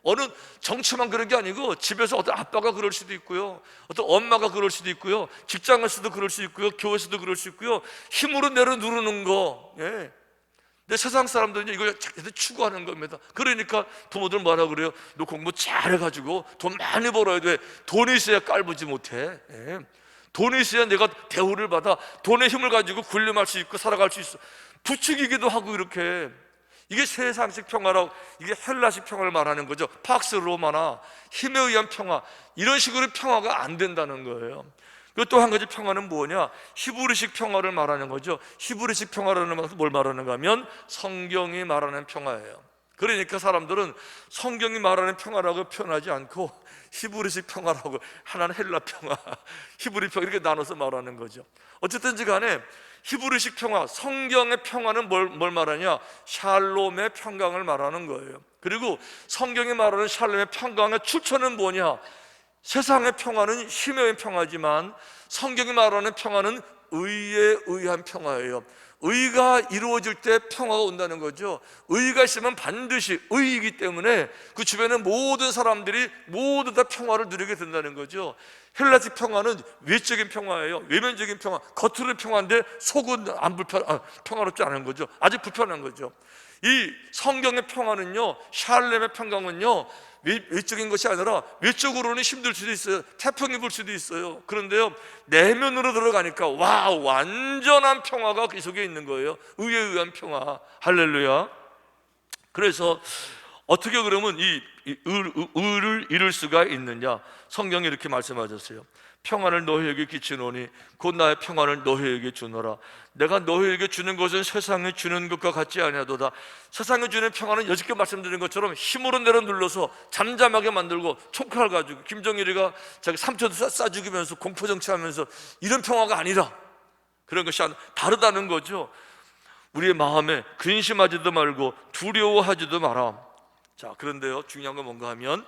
어느 정치만 그런 게 아니고, 집에서 어떤 아빠가 그럴 수도 있고요, 어떤 엄마가 그럴 수도 있고요, 직장에서도 그럴 수 있고요, 교회에서도 그럴 수 있고요. 힘으로 내려 누르는 거. 근데 세상 사람들은 이걸 추구하는 겁니다. 그러니까 부모들 뭐라 그래요? 너 공부 잘해가지고 돈 많이 벌어야 돼. 돈이 있어야 깔보지 못해. 돈이 있어야 내가 대우를 받아. 돈의 힘을 가지고 군림할 수 있고 살아갈 수 있어. 부추기기도 하고 이렇게. 이게 세상식 평화라고, 이게 헬라식 평화를 말하는 거죠. 팍스 로마나 힘에 의한 평화, 이런 식으로 평화가 안 된다는 거예요. 그리고 또 한 가지 평화는 뭐냐? 히브리식 평화를 말하는 거죠. 히브리식 평화라는 것은 뭘 말하는가 하면 성경이 말하는 평화예요. 그러니까 사람들은 성경이 말하는 평화라고 표현하지 않고 히브리식 평화라고, 하나는 헬라 평화, 히브리 평화, 이렇게 나눠서 말하는 거죠. 어쨌든지 간에 히브리식 평화, 성경의 평화는 뭘 말하냐? 샬롬의 평강을 말하는 거예요. 그리고 성경이 말하는 샬롬의 평강의 출처는 뭐냐? 세상의 평화는 힘의 평화지만 성경이 말하는 평화는 의에 의한 평화예요. 의가 이루어질 때 평화가 온다는 거죠. 의가 있으면 반드시, 의이기 때문에 그 주변의 모든 사람들이 모두 다 평화를 누리게 된다는 거죠. 헬라식 평화는 외적인 평화예요. 외면적인 평화, 겉으로는 평화인데 속은 평화롭지 않은 거죠. 아주 불편한 거죠. 이 성경의 평화는요, 샬렘의 평강은요, 외적인 것이 아니라 외적으로는 힘들 수도 있어요. 태풍이 불 수도 있어요. 그런데요, 내면으로 들어가니까 와, 완전한 평화가 그 속에 있는 거예요. 의에 의한 평화. 할렐루야. 그래서 어떻게 그러면 이 의를 이룰 수가 있느냐? 성경이 이렇게 말씀하셨어요. 평안을 너희에게 끼치노니 곧 나의 평안을 너희에게 주노라. 내가 너희에게 주는 것은 세상에 주는 것과 같지 아니하도다. 세상에 주는 평안은 여지껏 말씀드린 것처럼 힘으로 내려 눌러서 잠잠하게 만들고 총칼 가지고 김정일이가 자기 삼촌도 쏴 죽이면서 공포 정치하면서 이런 평화가 아니라, 그런 것이 다르다는 거죠. 우리의 마음에 근심하지도 말고 두려워하지도 마라. 자, 그런데요, 중요한 건 뭔가 하면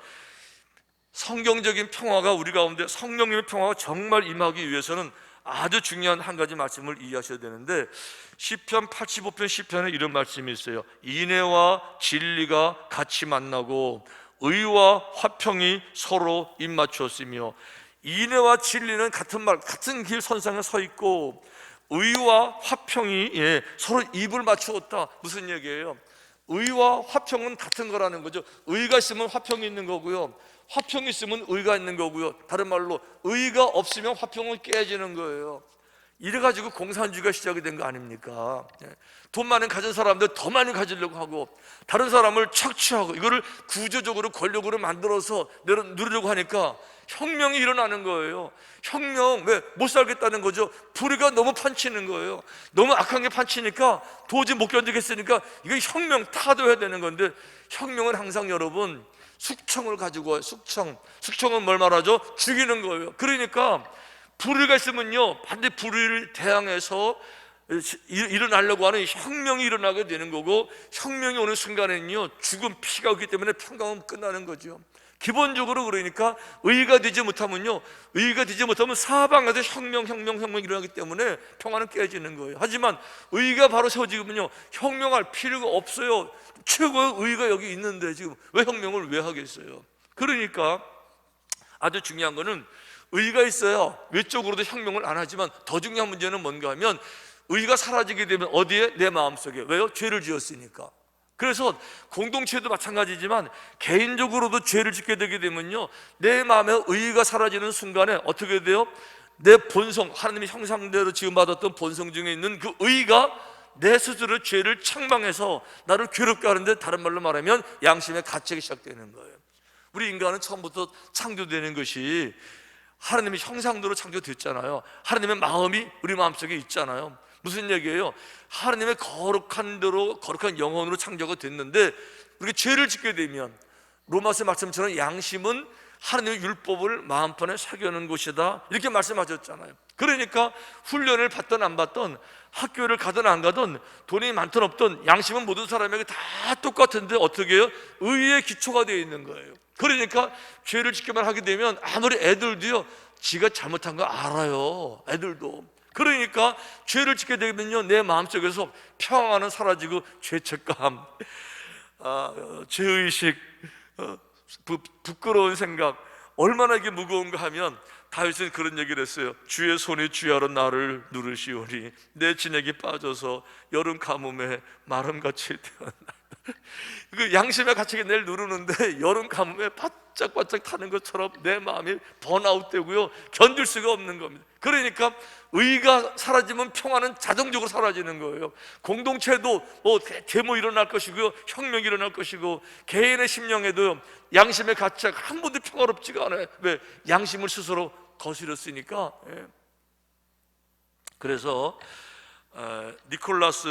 성경적인 평화가 우리 가운데, 성령님의 평화가 정말 임하기 위해서는 아주 중요한 한 가지 말씀을 이해하셔야 되는데, 시편 85편 시편에 이런 말씀이 있어요. 인애와 진리가 같이 만나고 의와 화평이 서로 입맞추었으며. 인애와 진리는 같은 길 선상에 서 있고, 의와 화평이 서로 입을 맞추었다. 무슨 얘기예요? 의와 화평은 같은 거라는 거죠. 의가 있으면 화평이 있는 거고요, 화평이 있으면 의가 있는 거고요. 다른 말로 의가 없으면 화평은 깨지는 거예요. 이래가지고 공산주의가 시작이 된 거 아닙니까? 돈 많이 가진 사람들 더 많이 가지려고 하고, 다른 사람을 착취하고, 이거를 구조적으로 권력으로 만들어서 누리려고 하니까 혁명이 일어나는 거예요. 혁명, 왜? 못 살겠다는 거죠. 불의가 너무 판치는 거예요. 너무 악한 게 판치니까 도저히 못 견디겠으니까 이거 혁명 타도해야 되는 건데, 혁명은 항상 여러분 숙청을 가지고 와요. 숙청은 뭘 말하죠? 죽이는 거예요. 그러니까 불의가 있으면요, 반드시 불의를 대항해서 일어나려고 하는 혁명이 일어나게 되는 거고, 혁명이 오는 순간에는요, 죽음, 피가 오기 때문에 평강은 끝나는 거죠. 기본적으로 그러니까 의가 되지 못하면 사방에서 혁명 일어나기 때문에 평화는 깨지는 거예요. 하지만 의가 바로 세워지면요, 혁명할 필요가 없어요. 최고의 의가 여기 있는데 지금 왜 혁명을 왜 하겠어요? 그러니까 아주 중요한 거는 의가 있어야 외적으로도 혁명을 안 하지만, 더 중요한 문제는 뭔가 하면 의가 사라지게 되면 어디에? 내 마음속에. 왜요? 죄를 지었으니까. 그래서 공동체도 마찬가지지만 개인적으로도 죄를 짓게 되게 되면요, 내 마음에 의가 사라지는 순간에 어떻게 돼요? 내 본성, 하나님의 형상대로 지음받았던 본성 중에 있는 그 의가 내 스스로 죄를 책망해서 나를 괴롭게 하는데, 다른 말로 말하면 양심의 가책이 시작되는 거예요. 우리 인간은 처음부터 창조되는 것이 하나님의 형상대로 창조됐잖아요. 하나님의 마음이 우리 마음속에 있잖아요. 무슨 얘기예요? 하나님의 거룩한 대로, 거룩한 영혼으로 창조가 됐는데, 우리가 죄를 짓게 되면 로마서 말씀처럼 양심은 하나님의 율법을 마음판에 새겨놓은 곳이다, 이렇게 말씀하셨잖아요. 그러니까 훈련을 받든 안 받든, 학교를 가든 안 가든, 돈이 많든 없든 양심은 모든 사람에게 다 똑같은데 어떻게 해요? 의의 기초가 되어 있는 거예요. 그러니까 죄를 짓기만 하게 되면 아무리 애들도요, 지가 잘못한 거 알아요. 애들도. 그러니까 죄를 짓게 되면요, 내 마음속에서 평안은 사라지고 죄책감, 죄의식, 부끄러운 생각, 얼마나 이게 무거운가 하면 다윗은 그런 얘기를 했어요. 주의 손이 주야로 나를 누르시오니 내 진액이 빠져서 여름 가뭄에 마름같이 되었나이다. 그 양심의 가책이 내를 누르는데 여름 가뭄에 바짝바짝 타는 것처럼 내 마음이 번아웃되고요, 견딜 수가 없는 겁니다. 그러니까 의가 사라지면 평화는 자동적으로 사라지는 거예요. 공동체도 데모 일어날 것이고요, 혁명이 일어날 것이고, 개인의 심령에도 양심의 가책 한 번도 평화롭지가 않아요. 왜? 양심을 스스로 거스렸으니까. 그래서 니콜라스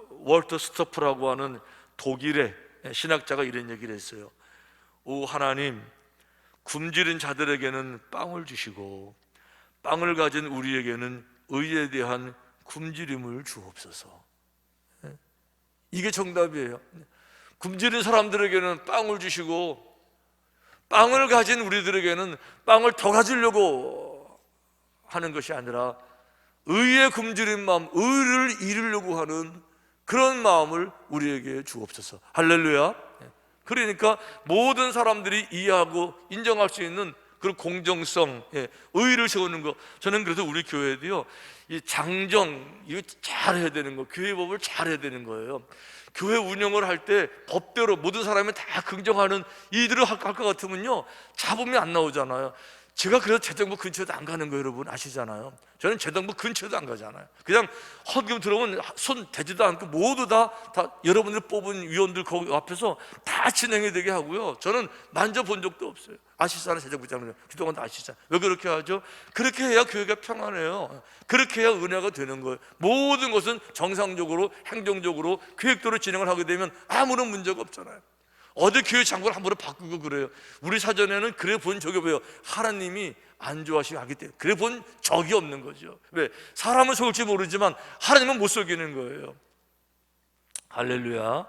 월터 스토프라고 하는 독일의 신학자가 이런 얘기를 했어요. 오 하나님, 굶주린 자들에게는 빵을 주시고 빵을 가진 우리에게는 의에 대한 굶주림을 주옵소서. 이게 정답이에요. 굶주린 사람들에게는 빵을 주시고 빵을 가진 우리들에게는 빵을 더 가지려고 하는 것이 아니라 의에 굶주린 마음, 의를 이루려고 하는 그런 마음을 우리에게 주옵소서. 할렐루야. 그러니까 모든 사람들이 이해하고 인정할 수 있는 그런 공정성, 의의를 세우는 거. 저는 그래서 우리 교회도요, 이 장정 이거 잘 해야 되는 거, 교회법을 잘 해야 되는 거예요. 교회 운영을 할 때 법대로 모든 사람이 다 긍정하는 이들을 할 것 같으면요, 잡음이 안 나오잖아요. 제가 그래서 재정부 근처에도 안 가는 거 여러분 아시잖아요. 저는 재정부 근처에도 안 가잖아요. 그냥 헌금 들어오면 손 대지도 않고 모두 다 여러분들 뽑은 위원들 거기 앞에서 다 진행이 되게 하고요, 저는 만져본 적도 없어요. 아시잖아요, 재정부장님. 그동안 다 아시잖아요. 왜 그렇게 하죠? 그렇게 해야 교회가 평안해요. 그렇게 해야 은혜가 되는 거예요. 모든 것은 정상적으로, 행정적으로, 계획대로 진행을 하게 되면 아무런 문제가 없잖아요. 어디 교회 장관을 함부로 바꾸고 그래요. 우리 사전에는 그래 본 적이 없어요. 하나님이 안 좋아하시고 하기 때문에 그래 본 적이 없는 거죠. 왜? 사람은 속을지 모르지만 하나님은 못 속이는 거예요. 할렐루야.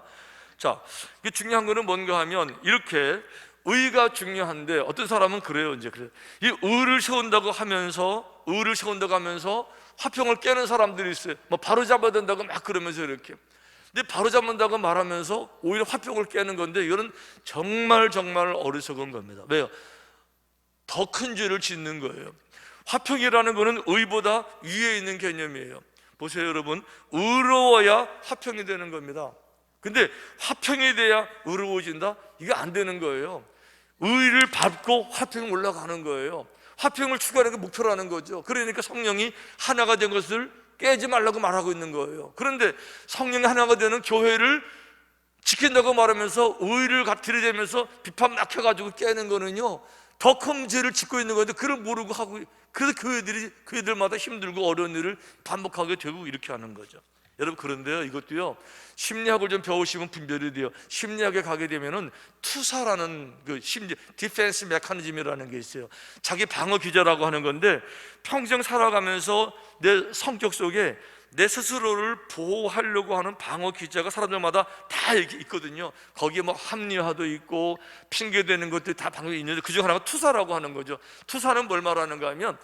자, 이게 중요한 거는 뭔가 하면, 이렇게 의가 중요한데 어떤 사람은 그래요. 이제 그래요. 이 의를 세운다고 하면서 화평을 깨는 사람들이 있어요. 뭐 바로 잡아야 된다고 막 그러면서 이렇게. 근데 바로 잡는다고 말하면서 오히려 화평을 깨는 건데, 이거는 정말 어리석은 겁니다. 왜요? 더 큰 죄를 짓는 거예요. 화평이라는 거는 의보다 위에 있는 개념이에요. 보세요 여러분, 의로워야 화평이 되는 겁니다. 근데 화평이 돼야 의로워진다? 이게 안 되는 거예요. 의를 밟고 화평이 올라가는 거예요. 화평을 추구하는 게 목표라는 거죠. 그러니까 성령이 하나가 된 것을 깨지 말라고 말하고 있는 거예요. 그런데 성령이 하나가 되는 교회를 지킨다고 말하면서 의를 들이대면서 비판 막 해가지고 깨는 거는요, 더 큰 죄를 짓고 있는 건데 그걸 모르고 하고, 그래서 교회들마다 힘들고 어려운 일을 반복하게 되고 이렇게 하는 거죠. 여러분, 그런데요, 이것도요, 심리학을 좀 배우시면 분별이 돼요. 심리학에 가게 되면은 투사라는 그 심리 디펜스 메커니즘이라는 게 있어요. 자기 방어 기제라고 하는 건데, 평생 살아가면서 내 성격 속에 내 스스로를 보호하려고 하는 방어 기제가 사람들마다 다 있거든요. 거기에 뭐 합리화도 있고 핑계대는 것들이 다 방법이 있는데, 그중 하나가 투사라고 하는 거죠. 투사는 뭘 말하는가 하면,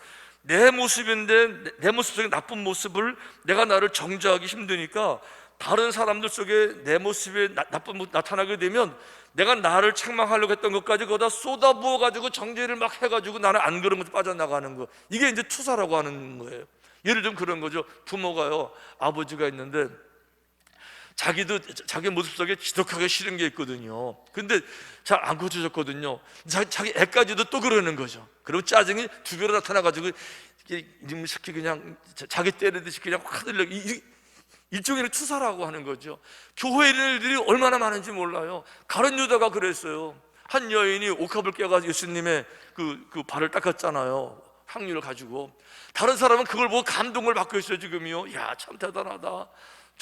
내 모습인데 내 모습 속에 나쁜 모습을 내가 나를 정죄하기 힘드니까 다른 사람들 속에 내 모습이 나쁜 모습 나타나게 되면 내가 나를 책망하려고 했던 것까지 거기다 쏟아부어가지고 정죄를 막 해가지고 나는 안 그런 것도 빠져나가는 거, 이게 이제 투사라고 하는 거예요. 예를 들면 그런 거죠. 부모가요, 아버지가 있는데 자기도 자기 모습 속에 지독하게 싫은 게 있거든요. 근데 잘 안 고쳐졌거든요. 자기 애까지도 또 그러는 거죠. 그리고 짜증이 두 배로 나타나가지고 이놈 새끼 그냥 자기 때리듯이 그냥 확 들려. 일종의 투사라고 하는 거죠. 교회 일들이 얼마나 많은지 몰라요. 가룟 유다가 그랬어요. 한 여인이 옥합을 깨가지고 예수님의 그 발을 닦았잖아요. 향유를 가지고. 다른 사람은 그걸 보고 감동을 받고 있어요. 지금요. 야, 참 대단하다.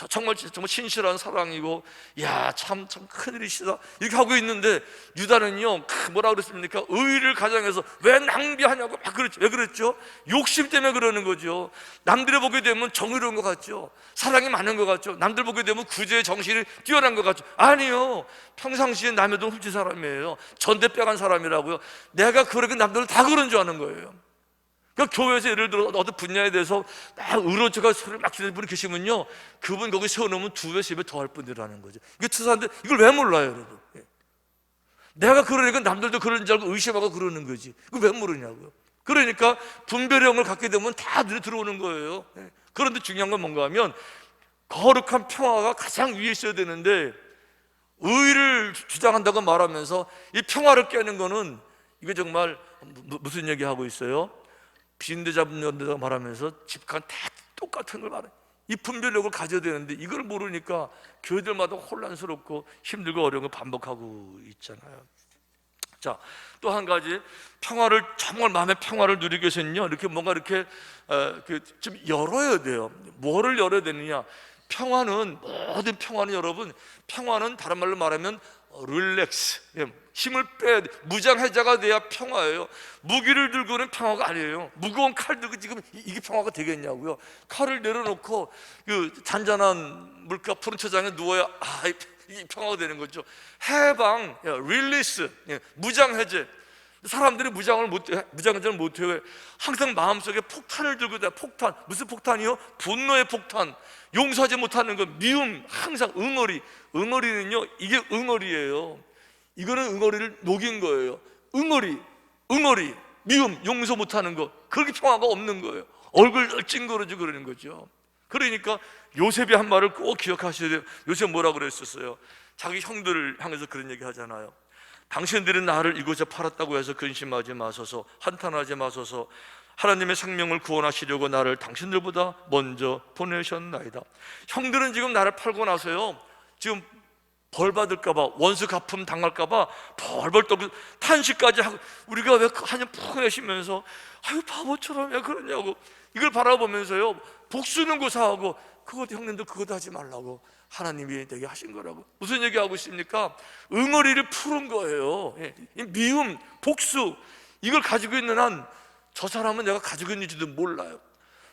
정말 신실한 사랑이고, 야, 참 큰일이시다, 이렇게 하고 있는데, 유다는요, 뭐라 그랬습니까? 의의를 가장해서 왜 낭비하냐고 막 그랬죠. 왜 그랬죠? 욕심 때문에 그러는 거죠. 남들이 보게 되면 정의로운 것 같죠. 사랑이 많은 것 같죠. 남들 보게 되면 구제의 정신이 뛰어난 것 같죠. 아니요, 평상시에 남의 돈 훔친 사람이에요. 전대 빼간 사람이라고요. 내가 그렇게 남들은 다 그런 줄 아는 거예요. 그러니까 교회에서 예를 들어 어떤 분야에 대해서 막 의로운 척하고 소리를 막 지르는 분이 계시면요, 그분 거기 세워놓으면 2배, 3배 더 할 분이라는 거죠. 이게 투사인데 이걸 왜 몰라요, 여러분? 내가 그러니까 남들도 그러는 줄 알고 의심하고 그러는 거지. 그걸 왜 모르냐고요. 그러니까 분별형을 갖게 되면 다 눈에 들어오는 거예요. 그런데 중요한 건 뭔가 하면, 거룩한 평화가 가장 위에 있어야 되는데 의의를 주장한다고 말하면서 이 평화를 깨는 거는, 이게 정말 무슨 얘기하고 있어요? 빈대 잡는 데다 말하면서 집간 다 똑같은 걸 말해. 이 분별력을 가져야 되는데 이걸 모르니까 교회들마다 혼란스럽고 힘들고 어려운 걸 반복하고 있잖아요. 자, 또 한 가지, 평화를, 정말 마음의 평화를 누리기 위해서는요, 이렇게 뭔가 이렇게 좀 열어야 돼요. 뭐를 열어야 되느냐? 평화는, 모든 평화는 여러분, 평화는 다른 말로 말하면 릴렉스, 힘을 빼야 돼. 무장해자가 돼야 평화예요. 무기를 들고는 평화가 아니에요. 무거운 칼 들고 지금 이게 평화가 되겠냐고요. 칼을 내려놓고 그 잔잔한 물가 푸른 초장에 누워야 이게 평화가 되는 거죠. 해방, 릴리스, 무장해제. 사람들이 무장해제를 못해요. 항상 마음속에 폭탄을 들고 있다. 폭탄. 무슨 폭탄이요? 분노의 폭탄. 용서하지 못하는 거, 미움, 항상 응어리. 응어리는요, 이게 응어리예요. 이거는 응어리를 녹인 거예요. 응어리, 미움, 용서 못하는 거, 그렇게 평화가 없는 거예요. 얼굴 찡그러지고 그러는 거죠. 그러니까 요셉이 한 말을 꼭 기억하셔야 돼요. 요셉 뭐라 그랬었어요? 자기 형들을 향해서 그런 얘기 하잖아요. 당신들이 나를 이곳에 팔았다고 해서 근심하지 마소서, 한탄하지 마소서. 하나님의 생명을 구원하시려고 나를 당신들보다 먼저 보내셨나이다. 형들은 지금 나를 팔고 나서요, 지금 벌 받을까봐, 원수 갚음 당할까봐 벌벌 떨고 탄식까지 하고, 우리가 왜 한년 푹 내쉬면서 아유 바보처럼 왜 그러냐고, 이걸 바라보면서요 복수는 고사하고, 그것도 형님들 그것도 하지 말라고 하나님이 내게 하신 거라고. 무슨 얘기하고 있습니까? 응어리를 푸른 거예요. 미움, 복수, 이걸 가지고 있는 한 저 사람은 내가 가지고 있는지도 몰라요.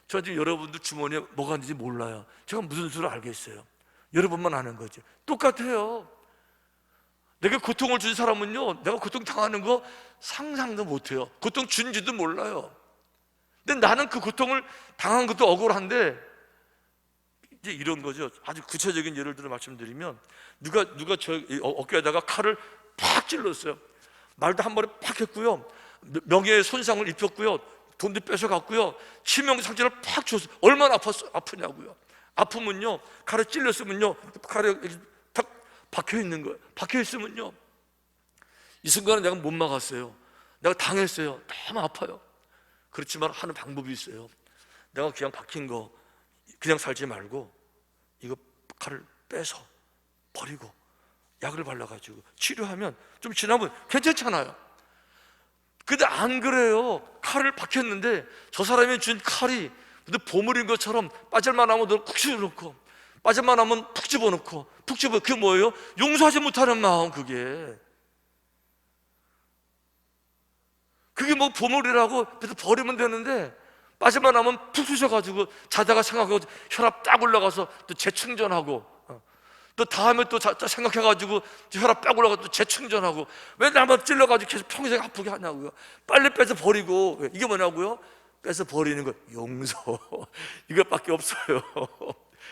저 지금 여러분들 주머니에 뭐가 있는지 몰라요. 제가 무슨 수를 알겠어요. 여러분만 아는 거지. 똑같아요. 내가 고통을 준 사람은요, 내가 고통 당하는 거 상상도 못해요. 고통 준지도 몰라요. 근데 나는 그 고통을 당한 것도 억울한데, 이제 이런 거죠. 아주 구체적인 예를 들어 말씀드리면, 누가 저 어깨에다가 칼을 팍 찔렀어요. 말도 한 번에 팍 했고요, 명예의 손상을 입혔고요, 돈도 뺏어갔고요, 치명상처를 팍 줬어요. 얼마나 아프냐고요. 아프면요, 칼에 찔렸으면요, 칼에 탁 박혀 있는 거예요. 박혀 있으면요, 이 순간에 내가 못 막았어요. 내가 당했어요. 너무 아파요. 그렇지만 하는 방법이 있어요. 내가 그냥 박힌 거 그냥 살지 말고 이거 칼을 빼서 버리고 약을 발라가지고 치료하면 좀 지나면 괜찮잖아요. 근데 안 그래요. 칼을 박혔는데 저 사람이 준 칼이 근데 보물인 것처럼 빠질만 하면 푹 집어넣고, 빠질만 하면 푹 집어넣고, 그게 뭐예요? 용서하지 못하는 마음. 그게 뭐 보물이라고 그래서 버리면 되는데, 빠질만 하면 푹 쑤셔가지고 자다가 생각하고 혈압 딱 올라가서 또 재충전하고, 또 다음에 또 생각해가지고 혈압 딱 올라가서 또 재충전하고, 왜 나만 찔러가지고 계속 평생 아프게 하냐고요. 빨리 빼서 버리고. 이게 뭐냐고요? 빼서 버리는 거, 용서. 이것밖에 없어요.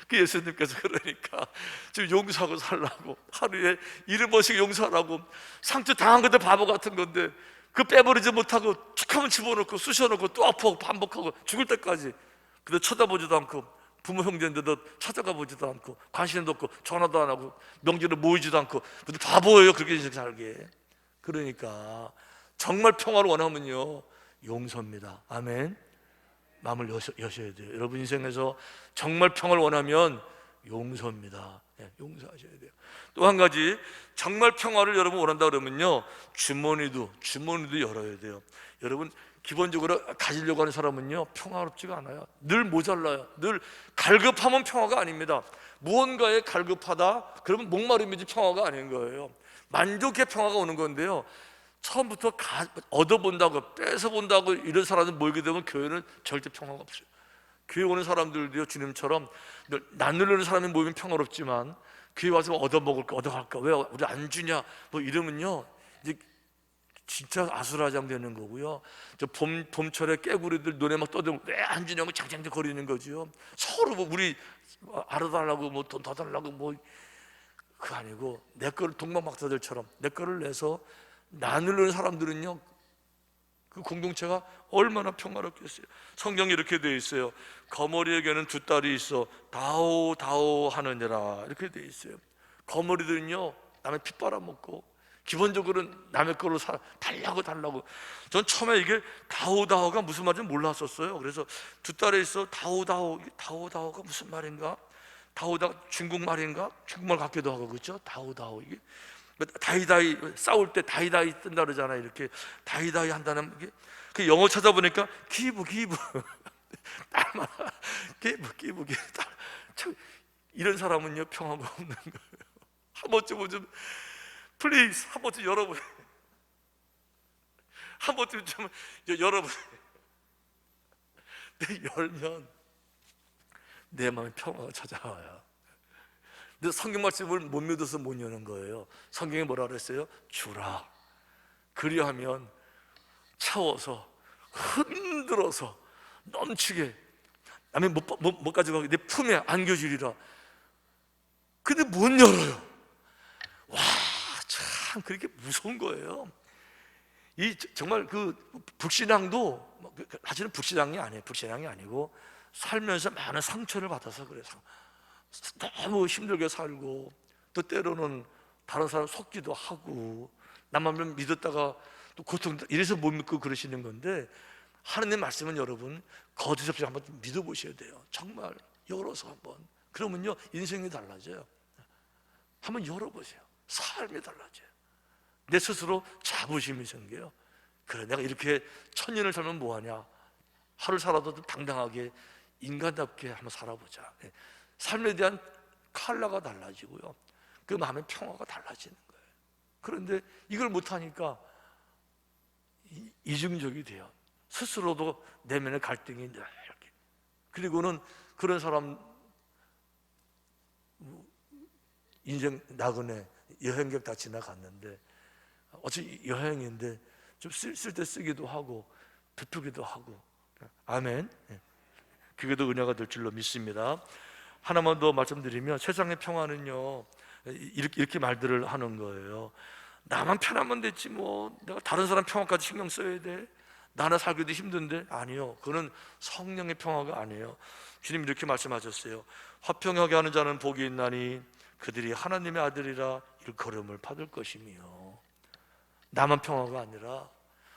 그 예수님께서 그러니까 지금 용서하고 살라고, 하루에 7번씩 용서하라고. 상처 당한 것도 바보 같은 건데 그 빼버리지 못하고 툭하면 집어넣고 쑤셔넣고 또 아파하고 반복하고 죽을 때까지. 근데 쳐다보지도 않고, 부모 형제인데도 찾아가 보지도 않고, 관심도 없고, 전화도 안 하고, 명절에 모이지도 않고. 근데 바보예요, 그렇게 살게. 그러니까 정말 평화를 원하면요, 용서입니다. 아멘. 마음을 여셔야 돼요. 여러분 인생에서 정말 평화를 원하면 용서입니다. 용서하셔야 돼요. 또 한 가지, 정말 평화를 여러분 원한다 그러면요, 주머니도 열어야 돼요. 여러분, 기본적으로 가지려고 하는 사람은요 평화롭지가 않아요. 늘 모자라요. 늘 갈급하면 평화가 아닙니다. 무언가에 갈급하다 그러면 목마름이지 평화가 아닌 거예요. 만족해 평화가 오는 건데요, 처음부터 얻어본다고 뺏어본다고 이런 사람들 모이게 되면 교회는 절대 평화가 없어요. 교회 오는 사람들도요, 주님처럼 나누려는 사람이 모이면 평화롭지만 교회 와서 얻어먹을까 얻어갈까 왜 우리 안 주냐 뭐 이러면요 이제 진짜 아수라장 되는 거고요. 저 봄철에 깨구리들 눈에 막 떠들고 왜 안 주냐고 장장장 거리는 거죠. 서로 뭐 우리 알아달라고 뭐 돈 더 달라고 뭐 그거 아니고 내 거를 동방박사들처럼 내 거를 내서 나누려는 사람들은요 그 공동체가 얼마나 평화롭겠어요. 성경에 이렇게 되어 있어요. 거머리에게는 두 딸이 있어 다오 하느니라 이렇게 되어 있어요. 거머리들은요 남의 피 빨아먹고 기본적으로는 남의 거로 달라고. 전 처음에 이게 다오가 무슨 말인지 몰랐었어요. 그래서 두 딸에 있어 다오가 무슨 말인가? 다오다 중국말인가? 중국말 같기도 하고 그렇죠? 다오 이게 다이다이 싸울 때 다이다이 뜬다 그러잖아요. 이렇게 다이다이 한다는 게 그 영어 찾아보니까 기브 딸만 기브 참 이런 사람은요 평화가 없는 거예요. 한 번쯤은 좀 플리즈 한 번쯤 열어보세요. 한 번쯤 좀 열어보세요. 열면 내 마음에 평화가 찾아와요. 근데 성경 말씀을 못 믿어서 못 여는 거예요. 성경에 뭐라 그랬어요? 주라. 그리하면 채워서 흔들어서 넘치게 남의 못 가져가게 내 품에 안겨주리라. 근데 못 열어요. 와, 참 그렇게 무서운 거예요. 이 정말 그 불신앙도 사실은 불신앙이 아니고 살면서 많은 상처를 받아서 그래서 너무 힘들게 살고 또 때로는 다른 사람 속기도 하고 남만 믿었다가 또 고통 이래서 못 믿고 그러시는 건데 하나님 말씀은 여러분 거짓 없이 한번 믿어보셔야 돼요. 정말 열어서 한번 그러면요 인생이 달라져요. 한번 열어보세요. 삶이 달라져요. 내 스스로 자부심이 생겨요. 그래 내가 이렇게 천년을 살면 뭐하냐, 하루 살아도 당당하게 인간답게 한번 살아보자. 삶에 대한 컬러가 달라지고요 그 마음의 평화가 달라지는 거예요. 그런데 이걸 못하니까 이중적이 돼요. 스스로도 내면의 갈등이 이렇게. 그리고는 그런 사람 인생 나그네 여행객 다 지나갔는데 어차피 여행인데 좀 쓸 때 쓰기도 하고 베풀기도 하고. 아멘. 그게 더 은혜가 될 줄로 믿습니다. 하나만 더 말씀드리면 세상의 평화는요 이렇게 말들을 하는 거예요. 나만 편하면 됐지 뭐 내가 다른 사람 평화까지 신경 써야 돼? 나나 살기도 힘든데? 아니요, 그거는 성령의 평화가 아니에요. 주님 이렇게 말씀하셨어요. 화평하게 하는 자는 복이 있나니 그들이 하나님의 아들이라 일컬음을 받을 것이며. 나만 평화가 아니라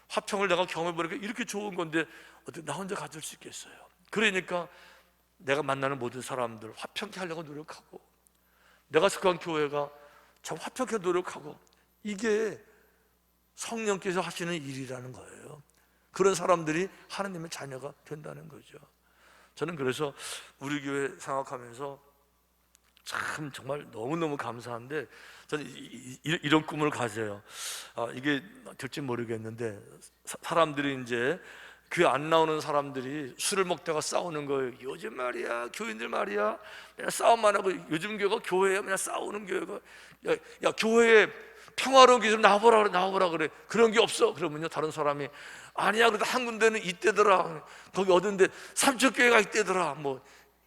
화평을 내가 경험해보니까 이렇게 좋은 건데 어떻게 나 혼자 가질 수 있겠어요? 그러니까 내가 만나는 모든 사람들 화평케 하려고 노력하고 내가 속한 교회가 참 화평케 노력하고 이게 성령께서 하시는 일이라는 거예요. 그런 사람들이 하나님의 자녀가 된다는 거죠. 저는 그래서 우리 교회 생각하면서 참 정말 너무너무 감사한데 저는 이런 꿈을 가져요. 이게 될지 모르겠는데 사람들이 이제 교회 안 나오는 사람들이 술을 먹다가 싸우는 거예요. 요즘 말이야 교인들 말이야 맨날 싸움만 하고 요즘 교회가 교회야 맨날 싸우는 교회가 야 교회에 평화로운 게 좀 나와보라 그래. 그런 게 없어. 그러면요 다른 사람이 아니야 그래도 한 군데는 이때더라. 거기 어딘데 삼척교회가 이때더라. 뭐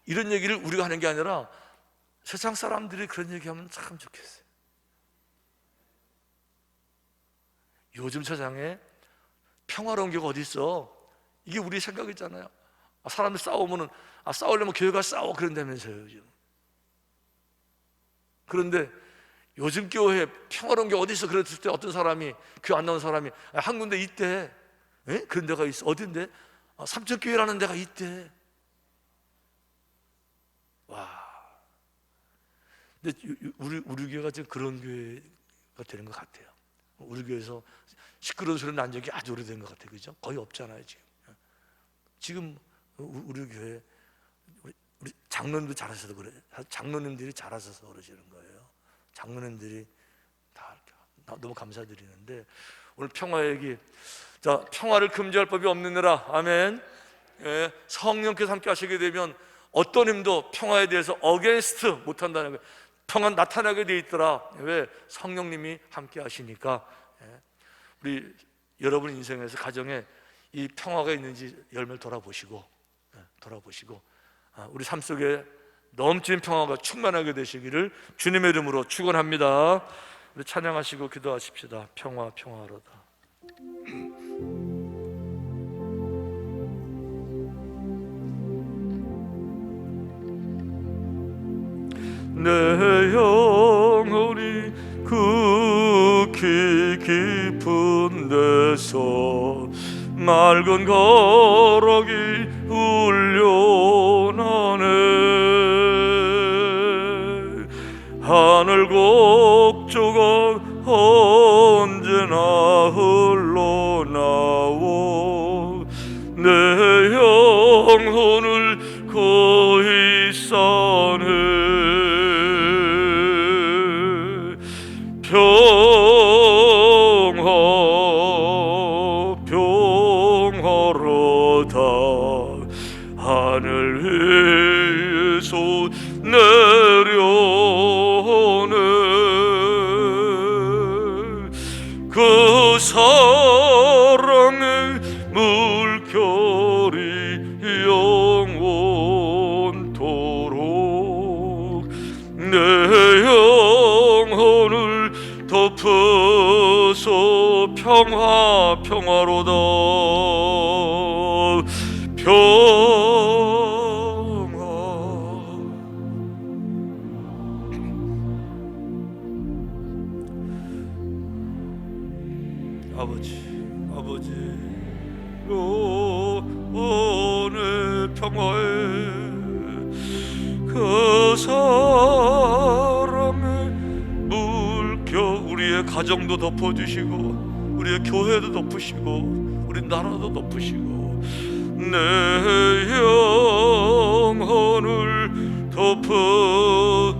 이런 얘기를 우리가 하는 게 아니라 세상 사람들이 그런 얘기하면 참 좋겠어요. 요즘 세상에 평화로운 교회가 어디 있어? 이게 우리 생각이잖아요. 사람들 싸우면은 싸우려면 교회가 싸워 그런다면서요 요즘. 그런데 요즘 교회에 평화로운 게 어디 있어? 그랬을 때 어떤 사람이 교회 안 나온 사람이 한 군데 있대. 에? 그런 데가 있어. 어딘데? 삼척교회라는 데가 있대. 와, 근데 우리 교회가 지금 그런 교회가 되는 것 같아요. 우리 교회에서 시끄러운 소리 난 적이 아주 오래된 것 같아요. 그죠? 거의 없잖아요 지금 우리 교회 우리 장로님도 잘하셔서 그래. 장로님들이 잘하셔서 그러시는 거예요. 장로님들이 다 너무 감사드리는데, 오늘 평화 얘기, 자, 평화를 금지할 법이 없느니라. 아멘. 예, 성령께서 함께 하시게 되면 어떤 힘도 평화에 대해서 어게인스트 못한다는 거예요. 평화 나타나게 돼 있더라. 왜? 성령님이 함께 하시니까. 예. 우리 여러분 인생에서 가정에 이 평화가 있는지 열매를 돌아보시고, 우리 삶 속에 넘치는 평화가 충만하게 되시기를 주님의 이름으로 축원합니다. 우리 찬양하시고 기도하십시다. 평화 평화로다. 내 영혼이 극히 깊은 데서 맑은 거룩이 울려나네. 하늘 곡조가 언제나 흘러나오 내 영혼을 거의 싸네. 평화로다. 하늘 위에서 내려오네. 그 사랑의 물결이 영원토록 내 영혼을 덮어서 평화로다. 아버지 오늘 평화에 그 사랑의 물결 우리의 가정도 덮어주시고 우리의 교회도 덮으시고 우리 나라도 덮으시고 내 영혼을 덮어서